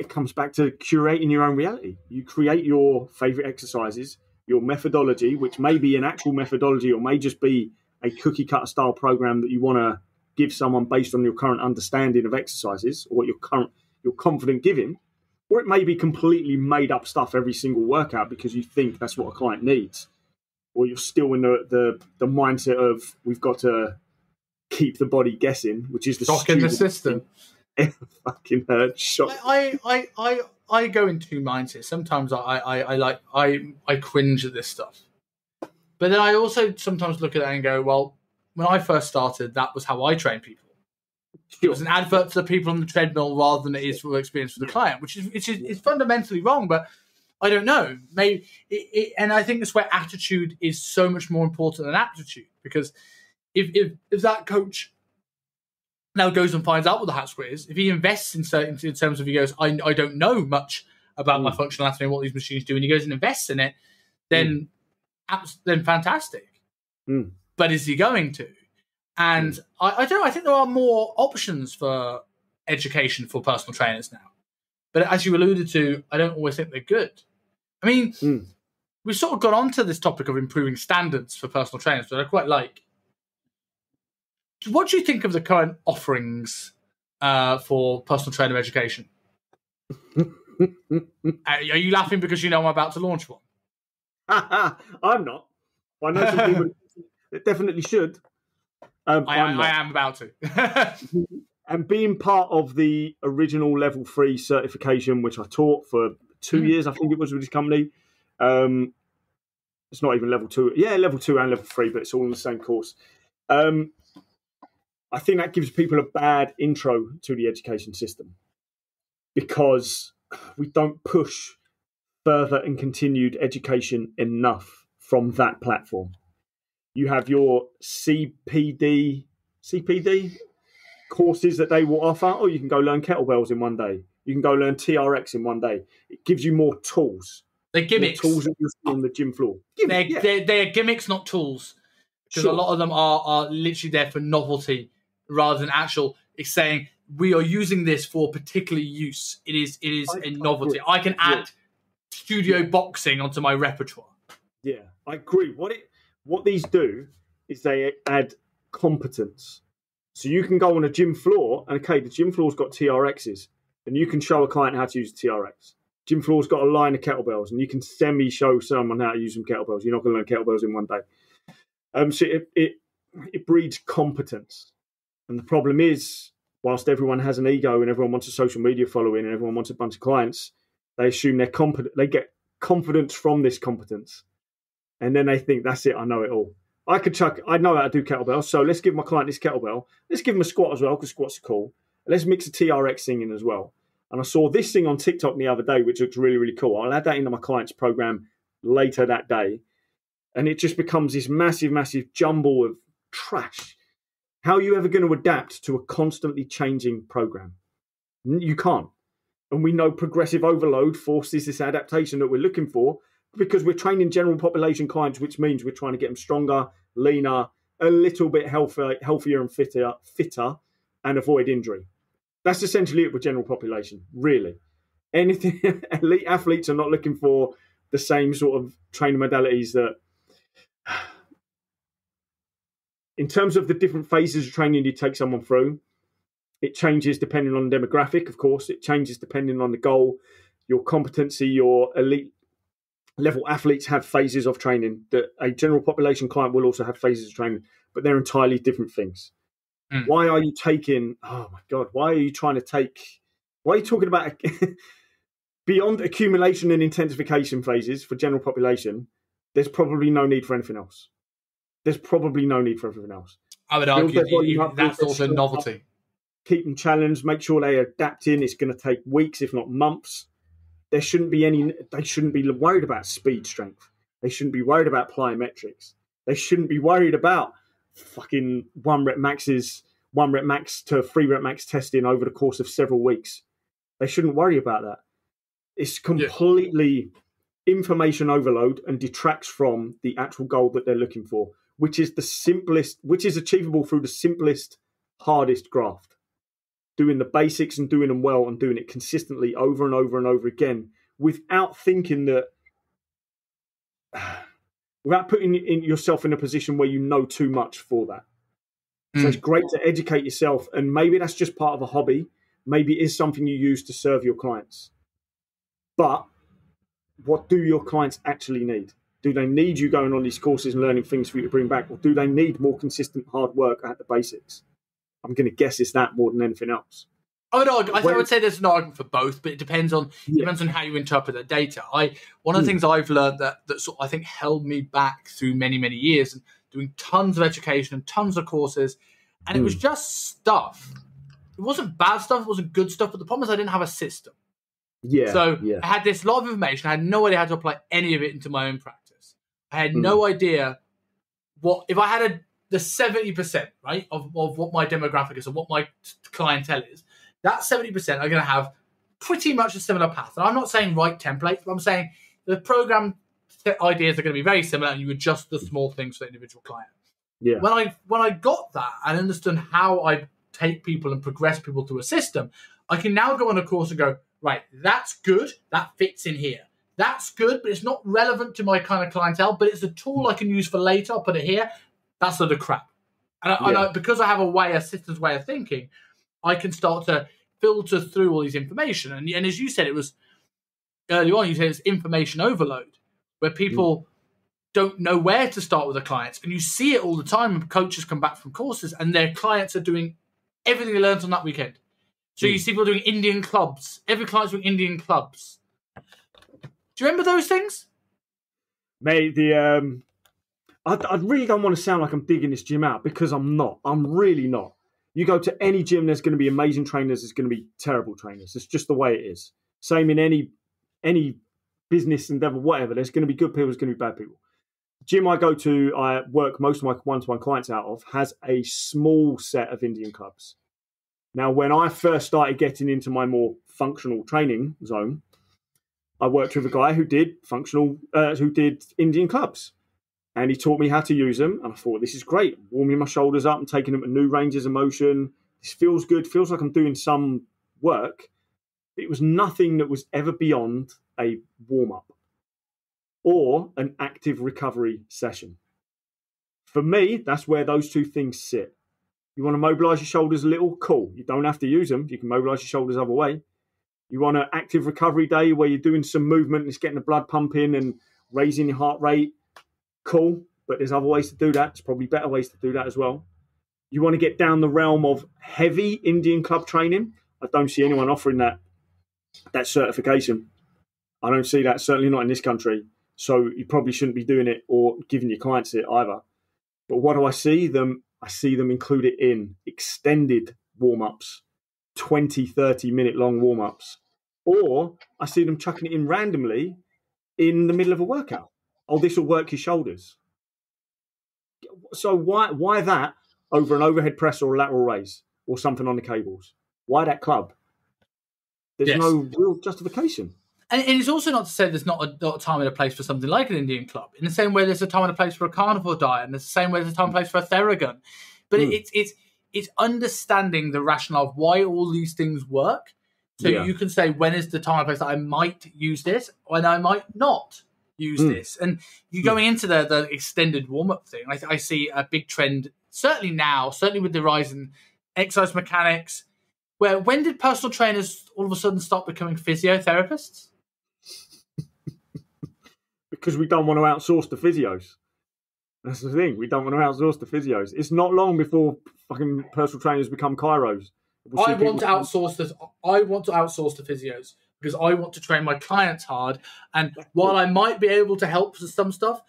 comes back to curating your own reality. You create your favorite exercises, your methodology, which may be an actual methodology or may just be a cookie cutter style program that you want to give someone based on your current understanding of exercises or what you're confident giving, or it may be completely made up stuff every single workout because you think that's what a client needs, or you're still in the mindset of we've got to keep the body guessing, which is the shock in the system. Fucking shock. I go in two mindsets. Sometimes I cringe at this stuff, but then I also sometimes look at it and go, well, when I first started, that was how I trained people. It was an advert for the people on the treadmill rather than it is for experience for the client, which is fundamentally wrong. But I don't know. Maybe and I think that's where attitude is so much more important than aptitude, because if that coach now goes and finds out what the hat square is, if he invests in terms of, he goes, I don't know much about my functional anatomy and what these machines do, and he goes and invests in it, then fantastic. But is he going to? And I don't know. I think there are more options for education for personal trainers now. But as you alluded to, I don't always think they're good. I mean, we've sort of got onto this topic of improving standards for personal trainers, but I quite like. What do you think of the current offerings for personal trainer education? Are you laughing because you know I'm about to launch one? I'm not. I know some people that definitely should. I am about to. And being part of the original level 3 certification, which I taught for 2 years, I think it was, with this company. It's not even level 2. Yeah, level 2 and level 3, but it's all in the same course. I think that gives people a bad intro to the education system because we don't push further and continued education enough from that platform. You have your CPD courses that they will offer. Oh, you can go learn kettlebells in one day. You can go learn TRX in one day. It gives you more tools. They're gimmicks. More tools that you see on the gym floor. They're gimmicks, not tools. Because a lot of them are literally there for novelty rather than actual. It's saying we are using this for particular use. It is a novelty. I can add studio boxing onto my repertoire. Yeah, I agree. What these do is they add competence. So you can go on a gym floor, and the gym floor's got TRXs, and you can show a client how to use a TRX. Gym floor's got a line of kettlebells, and you can semi-show someone how to use some kettlebells. You're not going to learn kettlebells in one day. So it breeds competence. And the problem is, whilst everyone has an ego and everyone wants a social media following and everyone wants a bunch of clients, they assume they're competent. They get confidence from this competence. And then they think, that's it, I know it all. I know how to do kettlebells, so let's give my client this kettlebell. Let's give him a squat as well, because squats are cool. Let's mix a TRX thing in as well. And I saw this thing on TikTok the other day, which looks really, really cool. I'll add that into my client's program later that day. And it just becomes this massive, massive jumble of trash. How are you ever going to adapt to a constantly changing program? You can't. And we know progressive overload forces this adaptation that we're looking for, because we're training general population clients, which means we're trying to get them stronger, leaner, a little bit healthier and fitter, and avoid injury. That's essentially it with general population, really. Anything, elite athletes are not looking for the same sort of training modalities that, in terms of the different phases of training you take someone through, it changes depending on the demographic, of course. It changes depending on the goal, your competency. Your elite level athletes have phases of training that a general population client will also have phases of training, but they're entirely different things. Why are you talking about beyond accumulation and intensification phases for general population? There's probably no need for anything else. I would argue that's also novelty. Keep them challenged, make sure they're adapting. It's going to take weeks, if not months. They shouldn't be worried about speed strength. They shouldn't be worried about plyometrics. They shouldn't be worried about fucking 1 rep max to 3 rep max testing over the course of several weeks. They shouldn't worry about that. It's completely information overload and detracts from the actual goal that they're looking for, which is achievable through the simplest, hardest graft. Doing the basics and doing them well and doing it consistently over and over and over again without thinking that without putting yourself in a position where you know too much for that. So it's great to educate yourself, and maybe that's just part of a hobby. Maybe it is something you use to serve your clients. But what do your clients actually need? Do they need you going on these courses and learning things for you to bring back, or do they need more consistent hard work at the basics? I'm going to guess it's that more than anything else. I would say there's an argument for both, but it depends on how you interpret the data. One of the things I've learned that sort of, I think, held me back through many, many years, and doing tons of education and tons of courses, and it was just stuff. It wasn't bad stuff, it wasn't good stuff, but the problem is I didn't have a system. I had this lot of information. I had no idea how to apply any of it into my own practice. I had no idea what if I had the 70%, right, of what my demographic is and what my clientele is. That 70% are going to have pretty much a similar path. And I'm not saying write templates, but I'm saying the program ideas are going to be very similar, and you adjust the small things for the individual client. Yeah. When I got that and understood how I take people and progress people through a system, I can now go on a course and go, right, that's good, that fits in here. That's good, but it's not relevant to my kind of clientele, but it's a tool I can use for later. I'll put it here. That's the crap. And because I have a systems way of thinking, I can start to filter through all these information. And as you said, it was early on, you said it's information overload, where people don't know where to start with the clients. And you see it all the time when coaches come back from courses and their clients are doing everything they learned on that weekend. So you see people doing Indian clubs. Every client's doing Indian clubs. Do you remember those things? Mate, I really don't want to sound like I'm digging this gym out, because I'm not. I'm really not. You go to any gym, there's going to be amazing trainers, there's going to be terrible trainers. It's just the way it is. Same in any business endeavor, whatever. There's going to be good people, there's going to be bad people. The gym I go to, I work most of my one-to-one clients out of, has a small set of Indian clubs. Now, when I first started getting into my more functional training zone, I worked with a guy who did Indian clubs. And he taught me how to use them. And I thought, this is great. Warming my shoulders up and taking them to new ranges of motion. This feels good. Feels like I'm doing some work. It was nothing that was ever beyond a warm-up or an active recovery session. For me, that's where those two things sit. You want to mobilize your shoulders a little? Cool. You don't have to use them. You can mobilize your shoulders other way. You want an active recovery day where you're doing some movement and it's getting the blood pumping and raising your heart rate? Cool, but there's other ways to do that. There's probably better ways to do that as well. You want to get down the realm of heavy Indian club training? I don't see anyone offering that certification. I don't see that, certainly not in this country. So you probably shouldn't be doing it or giving your clients it either. But what do I see them? I see them include it in extended warm-ups, 20, 30-minute long warm-ups. Or I see them chucking it in randomly in the middle of a workout. Oh, this will work your shoulders. So why that over an overhead press or a lateral raise or something on the cables? Why that club? There's no real justification. And it's also not to say there's not a time and a place for something like an Indian club. In the same way there's a time and a place for a carnivore diet, and there's the same way there's a time and a place for a Theragun. But it's understanding the rationale of why all these things work. So you can say, when is the time and place that I might use this, when I might not use this. And you going into the extended warm-up thing, I see a big trend, certainly with the rise in exercise mechanics, where when did personal trainers all of a sudden start becoming physiotherapists? Because we don't want to outsource the physios. That's the thing. We don't want to outsource the physios. It's not long before fucking personal trainers become chiros. I want to outsource the physios, because I want to train my clients hard. And while I might be able to help with some stuff,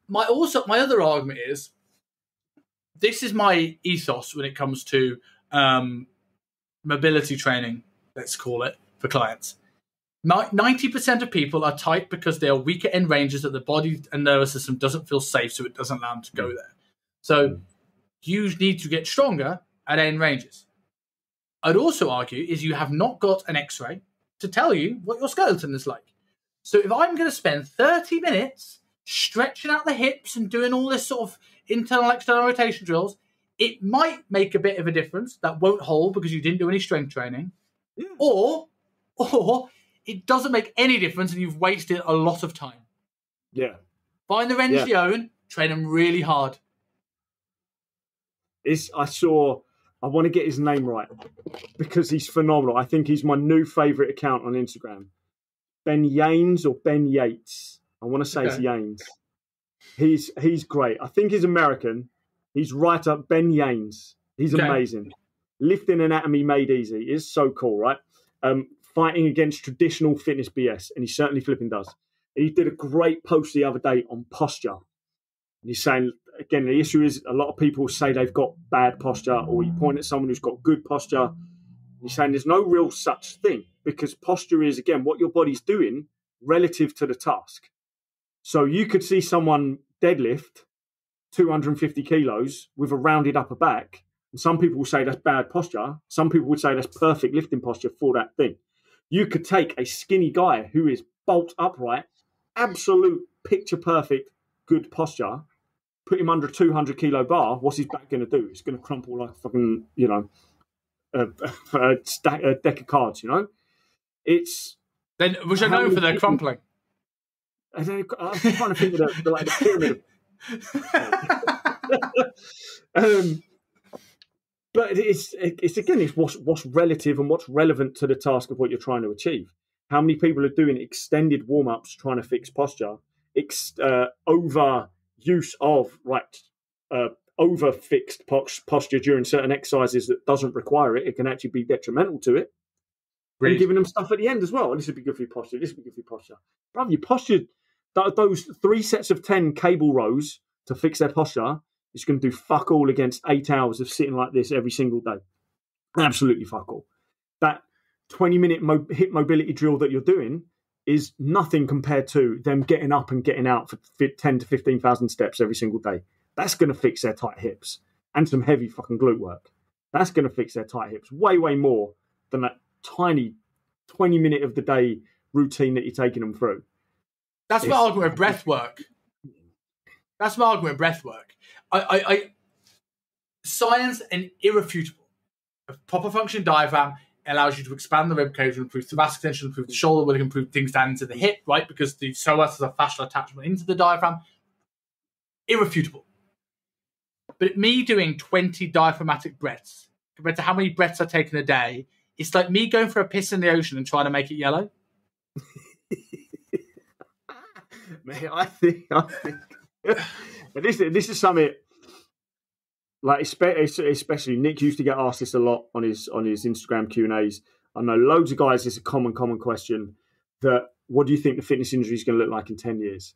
my other argument is, this is my ethos when it comes to mobility training, let's call it, for clients. 90% of people are tight because they are weaker end ranges that the body and nervous system doesn't feel safe, so it doesn't allow them to go there. So you need to get stronger at end ranges. I'd also argue is you have not got an X-ray to tell you what your skeleton is like. So if I'm going to spend 30 minutes stretching out the hips and doing all this sort of internal, external rotation drills, it might make a bit of a difference. That won't hold because you didn't do any strength training. Yeah. Or it doesn't make any difference and you've wasted a lot of time. Yeah. Find the range you own, train them really hard. I want to get his name right because he's phenomenal. I think he's my new favourite account on Instagram. Ben Yanes or Ben Yates. I want to say it's Yanes. He's great. I think he's American. He's right up Ben Yanes. He's amazing. Lifting Anatomy Made Easy is so cool, right? Fighting against traditional fitness BS, and he certainly flipping does. And he did a great post the other day on posture. And he's saying, again, the issue is a lot of people say they've got bad posture, or you point at someone who's got good posture. He's saying there's no real such thing because posture is, again, what your body's doing relative to the task. So you could see someone deadlift 250 kilos with a rounded upper back. And some people will say that's bad posture. Some people would say that's perfect lifting posture for that thing. You could take a skinny guy who is bolt upright, absolute picture perfect, good posture, put him under a 200 kilo bar. What's his back going to do? It's going to crumple like a fucking, a deck of cards, It's. Then, which I know for their crumpling. I'm trying to think of the pyramid. But it's what's relative and what's relevant to the task of what you're trying to achieve. How many people are doing extended warm-ups trying to fix posture, over use of over fixed posture during certain exercises that doesn't require it. It can actually be detrimental to it. Really? And giving them stuff at the end as well. This would be good for your posture. This would be good for your posture. Brother, your posture, those 3 sets of 10 cable rows to fix their posture, is going to do fuck all against 8 hours of sitting like this every single day. Absolutely fuck all. That 20-minute hip mobility drill that you're doing is nothing compared to them getting up and getting out for 10 to 15,000 steps every single day. That's going to fix their tight hips and some heavy fucking glute work. That's going to fix their tight hips way, way more than that tiny 20-minute of the day routine that you're taking them through. That's my argument with breath work. I science and irrefutable. A proper function diaphragm allows you to expand the rib cage, improve thoracic tension, improve the shoulder, will improve things down into the hip, right? Because the psoas has a fascial attachment into the diaphragm. Irrefutable. But me doing 20 diaphragmatic breaths compared to how many breaths I take in a day, it's like me going for a piss in the ocean and trying to make it yellow. Man, I think this is something like especially Nick used to get asked this a lot on his Instagram Q&As. I know loads of guys. It's a common question that what do you think the fitness industry is going to look like in 10 years?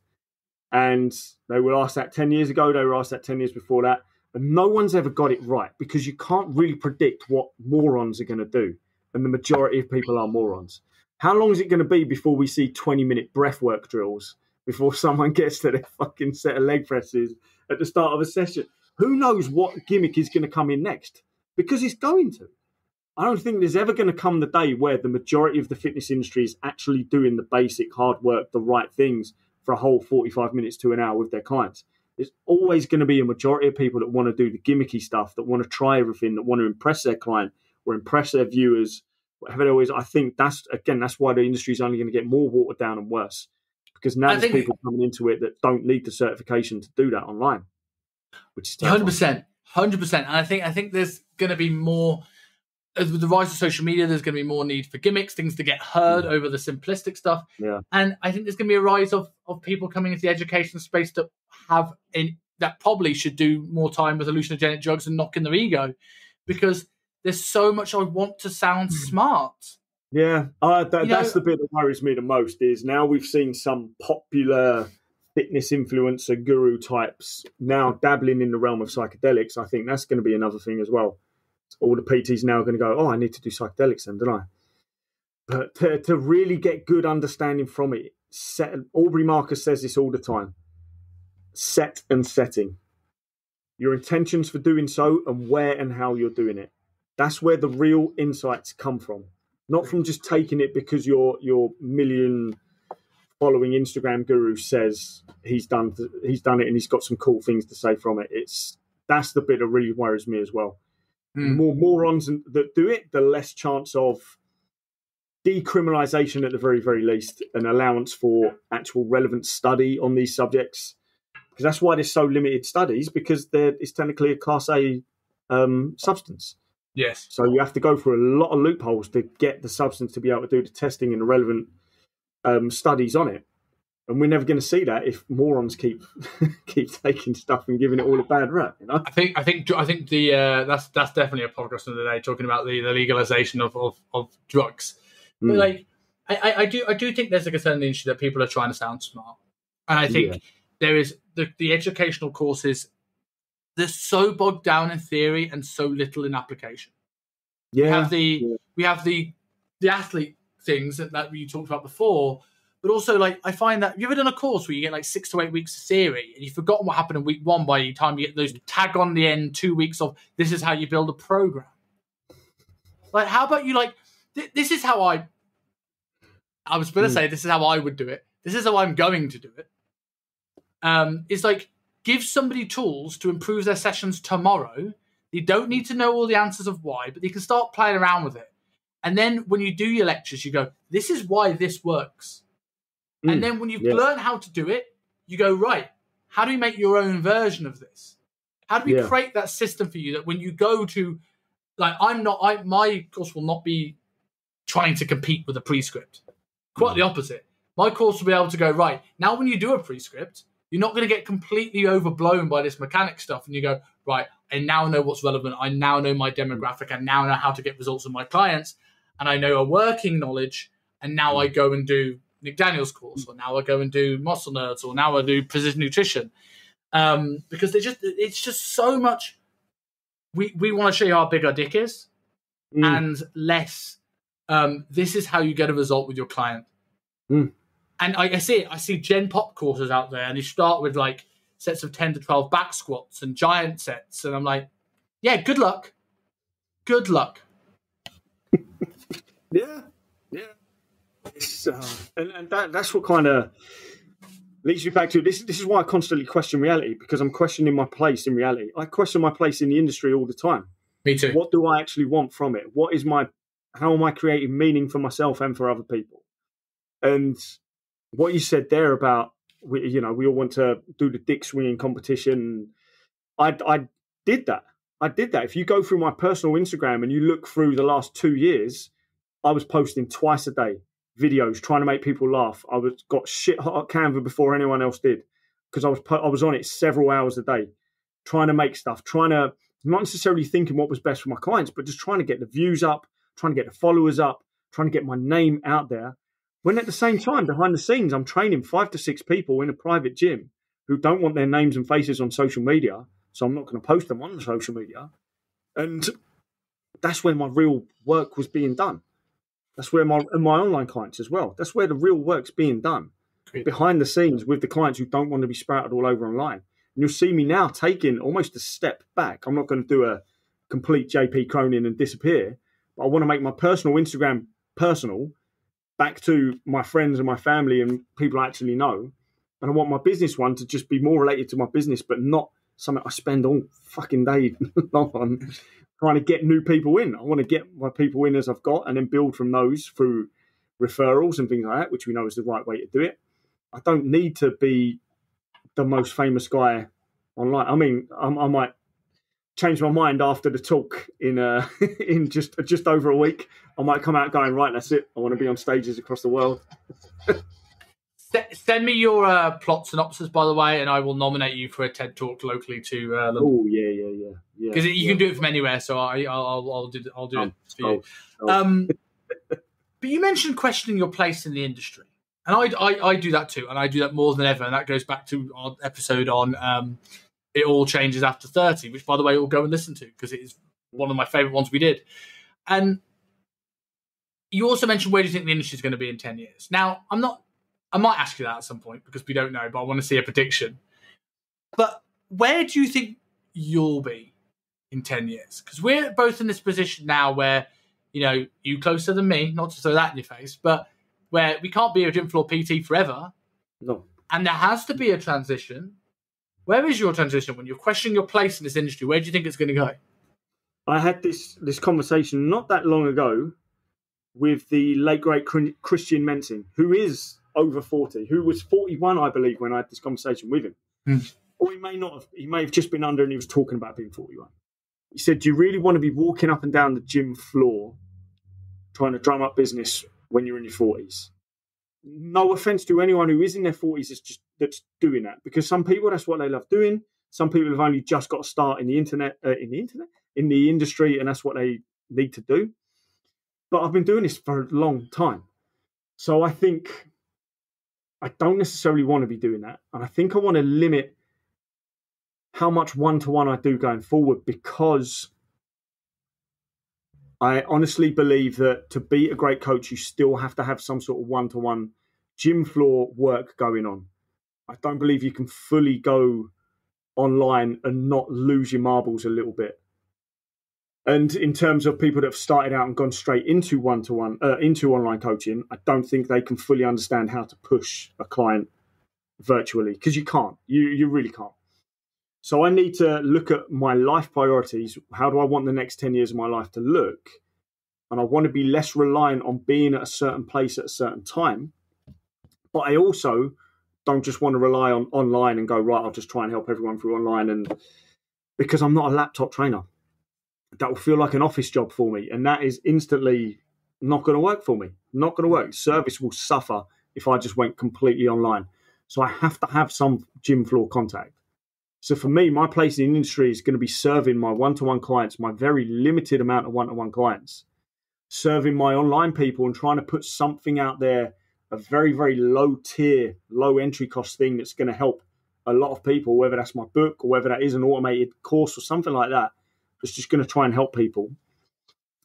And they were asked that 10 years ago. They were asked that 10 years before that. And no one's ever got it right because you can't really predict what morons are going to do. And the majority of people are morons. How long is it going to be before we see 20-minute breathwork drills before someone gets to their fucking set of leg presses at the start of a session? Who knows what gimmick is going to come in next? Because it's going to. I don't think there's ever going to come the day where the majority of the fitness industry is actually doing the basic hard work, the right things for a whole 45 minutes to an hour with their clients. There's always going to be a majority of people that want to do the gimmicky stuff, that want to try everything, that want to impress their client or impress their viewers, whatever it is. I think that's why the industry is only going to get more watered down and worse. Because now there's people coming into it that don't need the certification to do that online, which is terrifying. 100%. And I think there's going to be more, with the rise of social media, there's going to be more need for gimmicks, things to get heard over the simplistic stuff. Yeah. And I think there's going to be a rise of people coming into the education space that probably should do more time with hallucinogenic drugs and knocking their ego, because there's so much I want to sound smart. Yeah, that's the bit that worries me the most is now we've seen some popular fitness influencer guru types now dabbling in the realm of psychedelics. I think that's going to be another thing as well. All the PTs now are going to go, I need to do psychedelics then, don't I? But to really get good understanding from it, Aubrey Marcus says this all the time, set and setting. Your intentions for doing so and where and how you're doing it. That's where the real insights come from. Not from just taking it because your million following Instagram guru says he's done it and he's got some cool things to say from it. That's the bit that really worries me as well. The more morons that do it, the less chance of decriminalisation at the very, very least, an allowance for actual relevant study on these subjects. because that's why there's so limited studies, because it's technically a Class A substance. Yes. So you have to go through a lot of loopholes to get the substance to be able to do the testing and the relevant studies on it. And we're never going to see that if morons keep taking stuff and giving it all a bad rap. You know, I think the that's definitely a podcast of the day, talking about the legalization of drugs. But like, I do think there's a concern in the industry that people are trying to sound smart, and I think there is the educational courses. They're so bogged down in theory and so little in application. Yeah, we have the athlete things that you talked about before. But also, like, I find that, have you ever done a course where you get like 6 to 8 weeks of theory and you've forgotten what happened in week 1 by the time you get those tag on the end 2 weeks of this is how you build a program? Like, how about you, like, this is how I was going to say this is how I would do it. This is how I'm going to do it. It's like, give somebody tools to improve their sessions tomorrow. You don't need to know all the answers of why, but you can start playing around with it. And then when you do your lectures, you go, this is why this works. And then when you've learned how to do it, you go, right, how do we make your own version of this? How do we create that system for you that when you go to, like, my course will not be trying to compete with a prescript. Quite the opposite. My course will be able to go, right, now when you do a prescript, you're not going to get completely overblown by this mechanic stuff. And you go, right, I now know what's relevant. I now know my demographic. I now know how to get results with my clients. And I know a working knowledge. And now I go and do Nick Daniels' course, or now I go and do Muscle Nerds, or now I do Precision Nutrition, because it's just so much. We want to show you how big our dick is, and less. This is how you get a result with your client. And I see Gen Pop courses out there, and they start with like sets of 10 to 12 back squats and giant sets, and I'm like, yeah, good luck. Yeah. And that's what kind of leads me back to this. This is why I constantly question reality, because I'm questioning my place in reality. I question my place in the industry all the time. Me too. What do I actually want from it? How am I creating meaning for myself and for other people? And what you said there about, we all want to do the dick swinging competition. I did that. If you go through my personal Instagram and you look through the last 2 years, I was posting twice a day videos trying to make people laugh. Got shit hot at Canva before anyone else did, because I was on it several hours a day, trying to make stuff, trying to not necessarily thinking what was best for my clients, but just trying to get the views up, trying to get the followers up, trying to get my name out there. When at the same time, behind the scenes, I'm training 5 to 6 people in a private gym who don't want their names and faces on social media, so I'm not going to post them on social media. And that's when my real work was being done. That's where my online clients as well. That's where the real work's being done. Great. Behind the scenes with the clients who don't want to be sprouted all over online. And you'll see me now taking almost a step back. I'm not going to do a complete JP Cronin and disappear, but I want to make my personal Instagram personal, back to my friends and my family and people I actually know. And I want my business one to just be more related to my business, but not something I spend all fucking day long on trying to get new people in. I want to get my people in as I've got, and then build from those through referrals and things like that, which we know is the right way to do it. I don't need to be the most famous guy online. I mean, I might change my mind after the talk in in just over a week. I might come out going, right, that's it. I want to be on stages across the world. Send me your plot synopsis, by the way, and I will nominate you for a TED Talk locally to London. Oh, yeah. Because you can do it from anywhere, so I'll do it for you. But you mentioned questioning your place in the industry, and I do that too, and I do that more than ever, and that goes back to our episode on It All Changes After 30, which, by the way, we'll go and listen to, because it is one of my favourite ones we did. And you also mentioned, where do you think the industry is going to be in 10 years? Now, I might ask you that at some point, because we don't know, but I want to see a prediction. But where do you think you'll be in 10 years? Because we're both in this position now where, you closer than me, not to throw that in your face, but where we can't be a gym floor PT forever. No. And there has to be a transition. Where is your transition when you're questioning your place in this industry? Where do you think it's going to go? I had this conversation not that long ago with the late, great Christian Mensing, who is over 40, who was 41, I believe, when I had this conversation with him. or he may not have. He may have just been under and he was talking about being 41. He said, do you really want to be walking up and down the gym floor trying to drum up business when you're in your 40s? No offense to anyone who is in their 40s that's doing that, because some people, that's what they love doing. Some people have only just got to start in the industry, and that's what they need to do. But I've been doing this for a long time. So I think I don't necessarily want to be doing that. And I think I want to limit how much one-to-one I do going forward, because I honestly believe that to be a great coach, you still have to have some sort of one-to-one gym floor work going on. I don't believe you can fully go online and not lose your marbles a little bit. And in terms of people that have started out and gone straight into one-to-one, into online coaching, I don't think they can fully understand how to push a client virtually, because you can't. You really can't. So I need to look at my life priorities. How do I want the next 10 years of my life to look? And I want to be less reliant on being at a certain place at a certain time. But I also don't just want to rely on online and go, right, I'll just try and help everyone through online. And because I'm not a laptop trainer, that will feel like an office job for me. And that is instantly not going to work for me. Not going to work. Service will suffer if I just went completely online. So I have to have some gym floor contact. So for me, my place in the industry is going to be serving my one-to-one clients, my very limited amount of one-to-one clients, serving my online people and trying to put something out there, a very, very low tier, low entry cost thing that's going to help a lot of people, whether that's my book or whether that is an automated course or something like that. It's just going to try and help people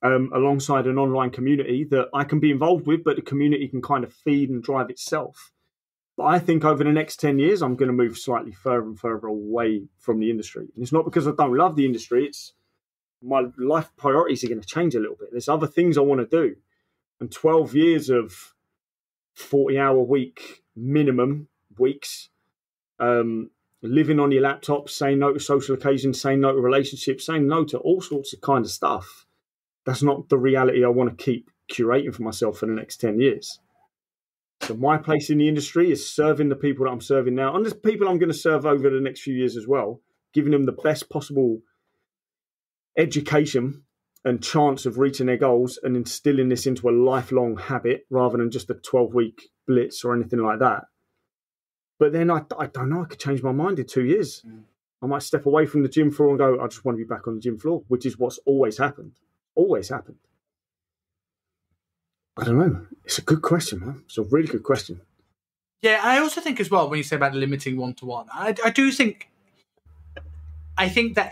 alongside an online community that I can be involved with, but the community can kind of feed and drive itself. But I think over the next 10 years, I'm going to move slightly further and further away from the industry. And it's not because I don't love the industry. It's my life priorities are going to change a little bit. There's other things I want to do. And 12 years of 40-hour week minimum weeks, living on your laptop, saying no to social occasions, saying no to relationships, saying no to all sorts of kind of stuff. That's not the reality I want to keep curating for myself for the next 10 years. So my place in the industry is serving the people that I'm serving now, and the people I'm going to serve over the next few years as well, giving them the best possible education and chance of reaching their goals and instilling this into a lifelong habit rather than just a 12-week blitz or anything like that. But then I don't know, I could change my mind in 2 years. I might step away from the gym floor and go, I just want to be back on the gym floor, which is what's always happened. Always happened. I don't know. It's a good question, man. It's a really good question. Yeah, I also think as well, when you say about limiting one-to-one, I do think, that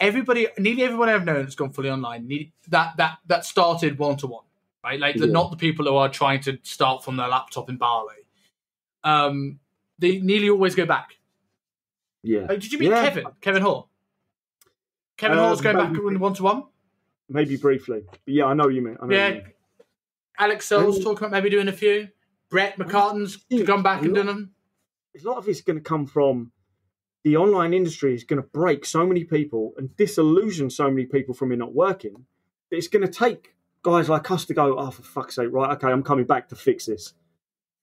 nearly everyone I've known that's gone fully online, that started one-to-one, right? Like, not the people who are trying to start from their laptop in Bali. They nearly always go back. Yeah. Like, did you meet Kevin Hall? Kevin Hall's going back in one-to-one? Maybe briefly. But yeah, I know you mean. Alex Searle's talking about maybe doing a few. Brett McCartan's gone back and done them. A lot of it's going to come from the online industry is going to break so many people and disillusion so many people from it not working that it's going to take guys like us to go, oh, for fuck's sake, right, okay, I'm coming back to fix this.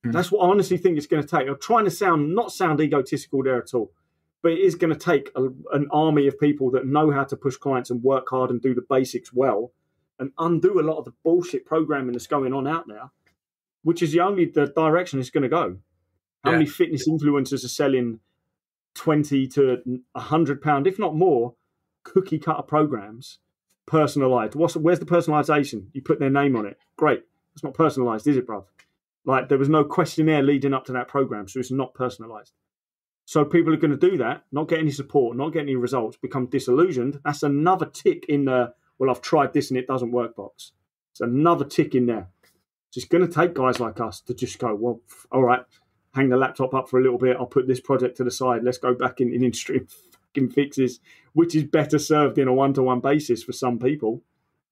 That's what I honestly think it's going to take. I'm trying to not sound egotistical there at all, but it is going to take an army of people that know how to push clients and work hard and do the basics well and undo a lot of the bullshit programming that's going on out there, which is the direction it's going to go. How many fitness influencers are selling 20 to £100, if not more, cookie cutter programs, personalized? Where's the personalization? You put their name on it. Great. It's not personalized, is it, bruv? Like, there was no questionnaire leading up to that program, so it's not personalized. So people are going to do that, not get any support, not get any results, become disillusioned. That's another tick in the, well, I've tried this and it doesn't work box. It's another tick in there. So it's going to take guys like us to just go, well, all right, hang the laptop up for a little bit. I'll put this project to the side. Let's go back in industry and fucking fix this, which is better served in a one-to-one basis for some people.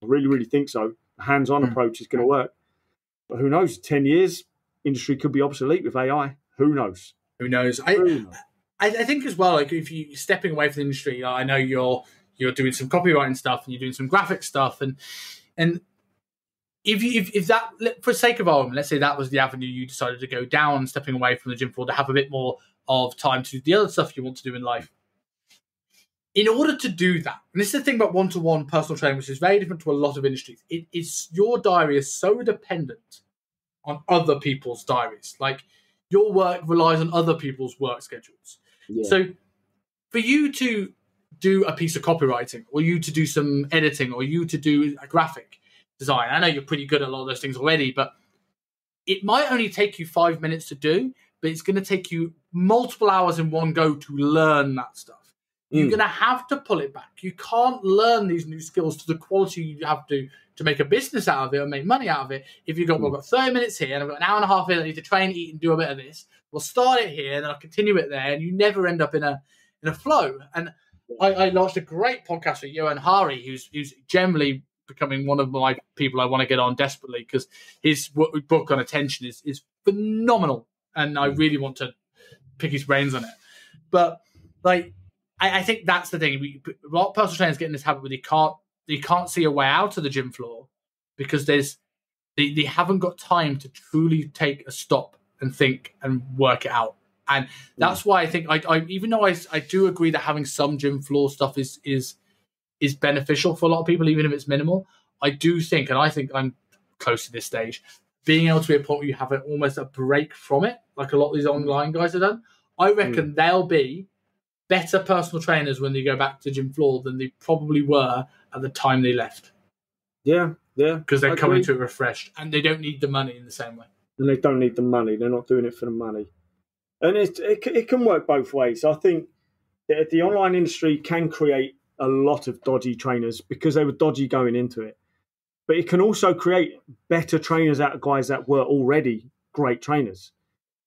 I really, really think so. A hands-on approach is going to work. But who knows? 10 years, industry could be obsolete with AI. Who knows? Who knows? I think as well, like, if you're stepping away from the industry, I know you're doing some copywriting stuff and you're doing some graphic stuff, and if that, for the sake of argument, let's say that was the avenue you decided to go down, stepping away from the gym floor to have a bit more of time to do the other stuff you want to do in life, in order to do that, and this is the thing about one-to-one personal training, which is very different to a lot of industries, your diary is so dependent on other people's diaries. Like, your work relies on other people's work schedules. Yeah. So for you to do a piece of copywriting, or you to do some editing, or you to do a graphic design, I know you're pretty good at a lot of those things already, but it might only take you 5 minutes to do, but it's going to take you multiple hours in one go to learn that stuff. You're going to have to pull it back. You can't learn these new skills to the quality you have to make a business out of it or make money out of it. If you've got, well, I've got 30 minutes here and I've got an hour and a half here, I need to train, eat, and do a bit of this. We'll start it here and then I'll continue it there, and you never end up in a flow. And I launched a great podcast with Johan Hari, who's generally becoming one of my people I want to get on desperately, because his book on attention is phenomenal, and I really want to pick his brains on it. But like, I think that's the thing. A lot of personal trainers get in this habit where they can't see a way out of the gym floor because they haven't got time to truly take a stop and think and work it out. And that's why I think I even though I do agree that having some gym floor stuff is beneficial for a lot of people, even if it's minimal. I do think, and I think I'm close to this stage, being able to be a point where you have almost a break from it, like a lot of these online guys have done. I reckon they'll be better personal trainers when they go back to gym floor than they probably were at the time they left. Yeah. Because they're coming to it refreshed, and they don't need the money in the same way. And they don't need the money. They're not doing it for the money. And it can work both ways. I think that the online industry can create a lot of dodgy trainers because they were dodgy going into it. But it can also create better trainers out of guys that were already great trainers,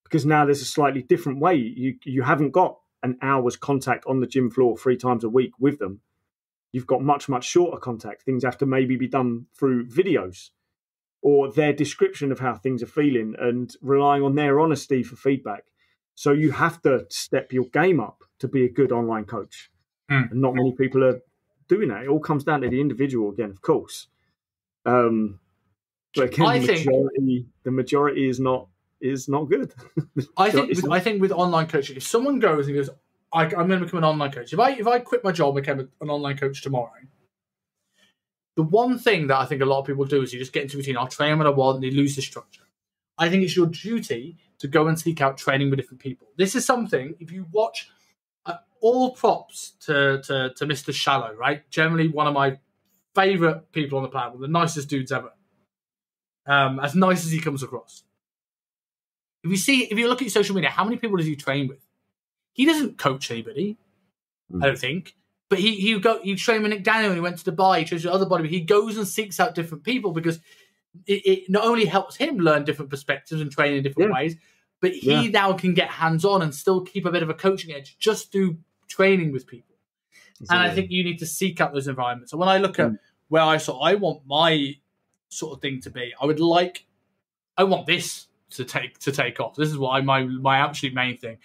because now there's a slightly different way. You haven't got an hour's contact on the gym floor 3 times a week with them. You've got much, much shorter contact. Things have to maybe be done through videos or their description of how things are feeling and relying on their honesty for feedback. So you have to step your game up to be a good online coach. And not many people are doing that. It all comes down to the individual again, of course. But again, the majority is not good. I think with online coaching, if someone goes and goes, I'm going to become an online coach. If I quit my job and become an online coach tomorrow, the one thing that I think a lot of people do is you just get into routine. I'll train when I want, and they lose the structure. I think it's your duty to go and seek out training with different people. This is something, if you watch, all props to Mr. Shallow, right? Generally one of my favourite people on the planet, one of the nicest dudes ever. As nice as he comes across. If you look at your social media, how many people does he train with? He doesn't coach anybody, I don't think. But he trained with Nick Daniel when he went to Dubai. He trains with other bodybuilders. He goes and seeks out different people because it not only helps him learn different perspectives and train in different ways, but he now can get hands-on and still keep a bit of a coaching edge just through training with people. Exactly. And I think you need to seek out those environments. And when I look at where I want my sort of thing to be, I want this to take off. This is what my absolute main thing.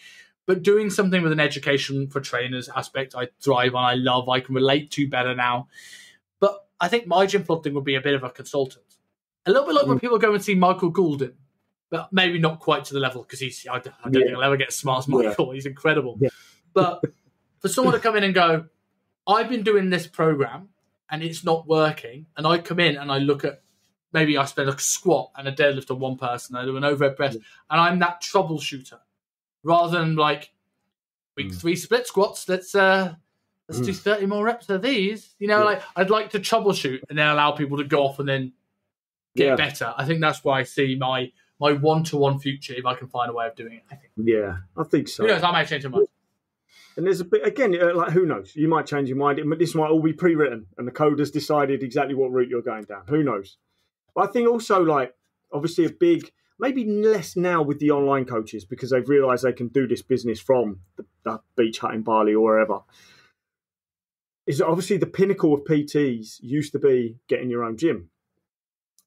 But doing something with an education for trainers aspect, I thrive on, I love, I can relate to better now. But I think my gym floor thing would be a bit of a consultant. A little bit like when people go and see Michael Goulden, but maybe not quite to the level, because I don't think I'll ever get as smart as Michael. He's incredible. Yeah. But for someone to come in and go, I've been doing this program and it's not working, and I come in and I look at, maybe I spend a squat and a deadlift on one person, I do an overhead press, and I'm that troubleshooter. Rather than like week 3 split squats, let's do 30 more reps of these. Like I'd like to troubleshoot and then allow people to go off and then get better. I think that's why I see my one-to-one future, if I can find a way of doing it. I think. Yeah, I think so. Who knows? I might change my mind. And there's a bit again, like who knows? You might change your mind. This might all be pre-written, and the code has decided exactly what route you're going down. Who knows? But I think also, like, obviously a big. Maybe less now with the online coaches because they've realised they can do this business from the beach hut in Bali or wherever. Is obviously the pinnacle of PTs used to be getting your own gym.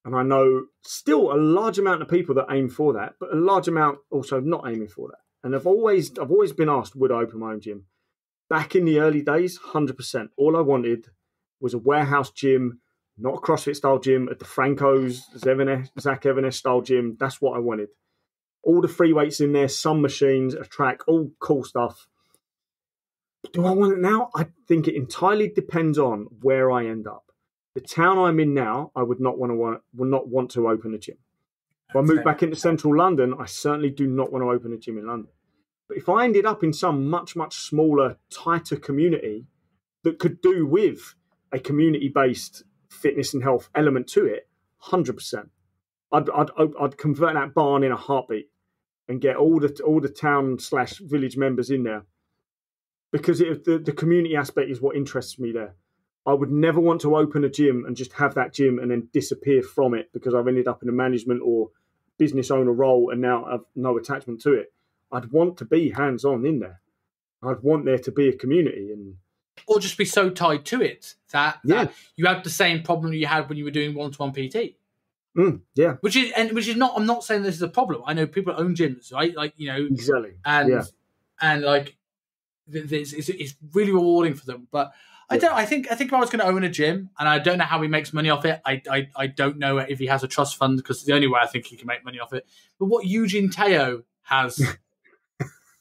And I know still a large amount of people that aim for that, but a large amount also not aiming for that. And I've always been asked, would I open my own gym? Back in the early days, 100%. All I wanted was a warehouse gym, not a CrossFit style gym, at the Franco's, Zach Evans style gym. That's what I wanted. All the free weights in there, some machines, a track, all cool stuff. Do I want it now? I think it entirely depends on where I end up. The town I'm in now, I would not want to open a gym. If I move back into central London, I certainly do not want to open a gym in London. But if I ended up in some much, much smaller, tighter community that could do with a community-based fitness and health element to it, 100%. I'd convert that barn in a heartbeat and get all the town/village members in there, because the community aspect is what interests me there. I would never want to open a gym and just have that gym and then disappear from it because I've ended up in a management or business owner role and now I've no attachment to it. I'd want to be hands-on in there. I'd want there to be a community, or just be so tied to it that you have the same problem you had when you were doing one-to-one PT. Yeah, which is not. I'm not saying this is a problem. I know people own gyms, right? Like, you know, exactly, and like it's really rewarding for them. But I don't. I think if I was going to own a gym, and I don't know how he makes money off it. I don't know if he has a trust fund, because it's the only way I think he can make money off it. But what Eugene Teo has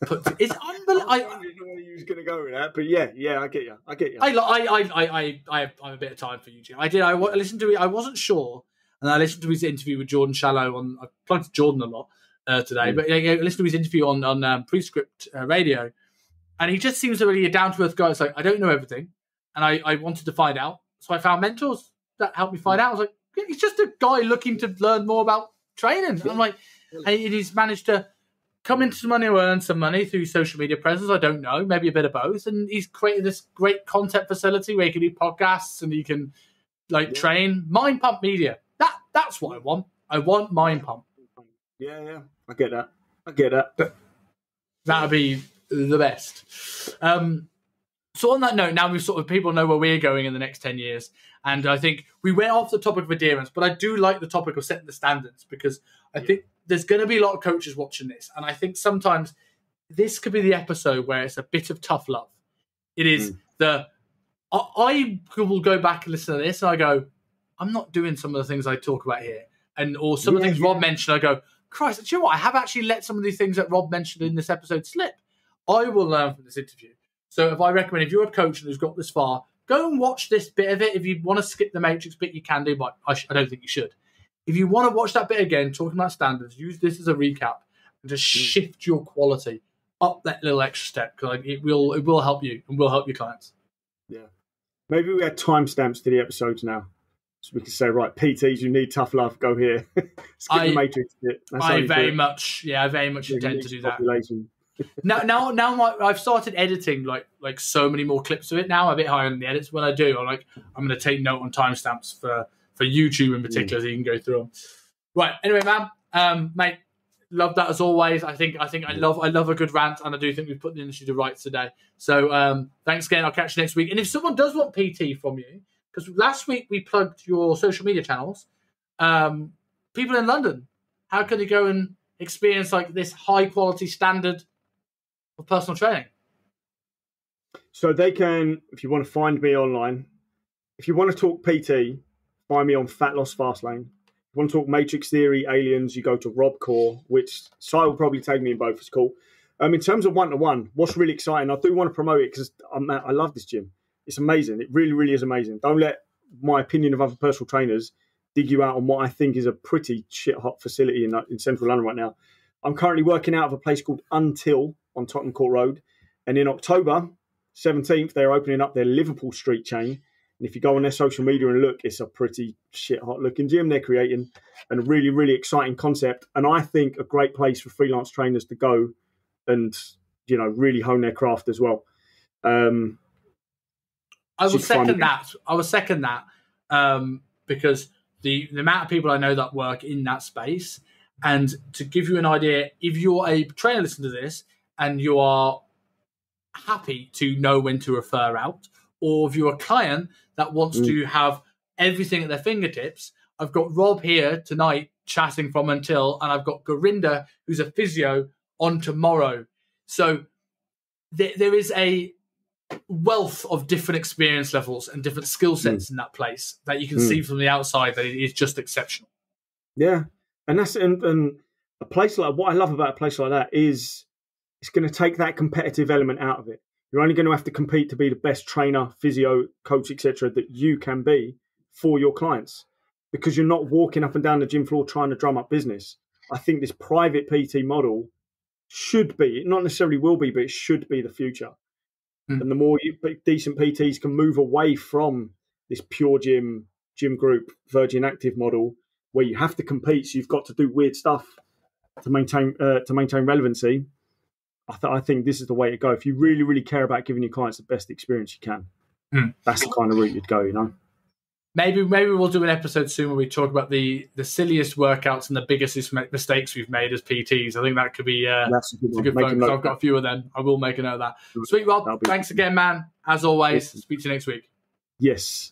put it's unbelievable. I don't know where he was going to go with that, but yeah, I get you. I have a bit of time for Eugene. I listened to it. I wasn't sure. And I listened to his interview with Jordan Shallow I plugged Jordan a lot today, but I listened to his interview on Prescript Radio, and he just seems a really down-to-earth guy. It's like, I don't know everything, and I wanted to find out. So I found mentors that helped me find out. I was like, he's just a guy looking to learn more about training. I'm like, and he's managed to come into some money or earn some money through social media presence. I don't know, maybe a bit of both. And he's created this great content facility where he can do podcasts and he can train. Mind Pump Media. That's what I want. I want Mind Pump. Yeah. I get that. That would be the best. So on that note, now people know where we're going in the next 10 years. And I think we went off the topic of adherence, but I do like the topic of setting the standards, because I think there's going to be a lot of coaches watching this. And I think sometimes this could be the episode where it's a bit of tough love. It is I will go back and listen to this and I go, I'm not doing some of the things I talk about here. Or some of the things Rob mentioned, I go, Christ, do you know what? I have actually let some of these things that Rob mentioned in this episode slip. I will learn from this interview. So if I recommend, if you're a coach who's got this far, go and watch this bit of it. If you want to skip the Matrix bit, you can do, but I don't think you should. If you want to watch that bit again, talking about standards, use this as a recap and just shift your quality up that little extra step, because it will help you and will help your clients. Yeah. Maybe we add timestamps to the episodes now. So we can say, right, PTs, you need tough love, go here. Skip the Matrix bit. I very much intend to do that. Now I've started editing like so many more clips of it now. I'm a bit higher on the edits. When I do, I'm going to take note on timestamps for YouTube in particular, so you can go through them. Right. Anyway, man, mate, love that as always. I think I love a good rant, and I do think we've put the industry to rights today. So thanks again. I'll catch you next week. And if someone does want PT from you, because last week we plugged your social media channels, people in London, how can they go and experience like this high quality standard of personal training? So they can, if you want to find me online, if you want to talk PT, find me on Fat Loss Fastlane. If you want to talk Matrix Theory, Aliens, you go to Robb Core, which Si will probably take me in both. It's cool. In terms of one-to-one, what's really exciting, I do want to promote it because I love this gym. It's amazing. It really, really is amazing. Don't let my opinion of other personal trainers dig you out on what I think is a pretty shit-hot facility in central London right now. I'm currently working out of a place called Until on Tottenham Court Road. And in October 17th, they're opening up their Liverpool Street chain. And if you go on their social media and look, it's a pretty shit-hot looking gym they're creating, and a really, really exciting concept. And I think a great place for freelance trainers to go and, really hone their craft as well. I would second that because the amount of people I know that work in that space, and to give you an idea, if you're a trainer listening to this and you are happy to know when to refer out, or if you're a client that wants to have everything at their fingertips, I've got Rob here tonight chatting from Until, and I've got Gorinda, who's a physio, on tomorrow. So there is a wealth of different experience levels and different skill sets in that place that you can see from the outside that it is just exceptional. Yeah, and that's and a place like, what I love about a place like that is it's going to take that competitive element out of it. You're only going to have to compete to be the best trainer, physio, coach, etc. that you can be for your clients, because you're not walking up and down the gym floor trying to drum up business. I think this private PT model should be, not necessarily will be, but it should be the future. And the more decent PTs can move away from this pure gym group, Virgin Active model, where you have to compete, so you've got to do weird stuff to maintain relevancy. I think this is the way to go. If you really, really care about giving your clients the best experience you can, that's the kind of route you'd go, you know? Maybe we'll do an episode soon where we talk about the silliest workouts and the biggest mistakes we've made as PTs. I think that could be that's a good fun, because I've got a few of them. I will make a note of that. Sweet, Rob. Thanks again, man. As always, speak to you next week. Yes.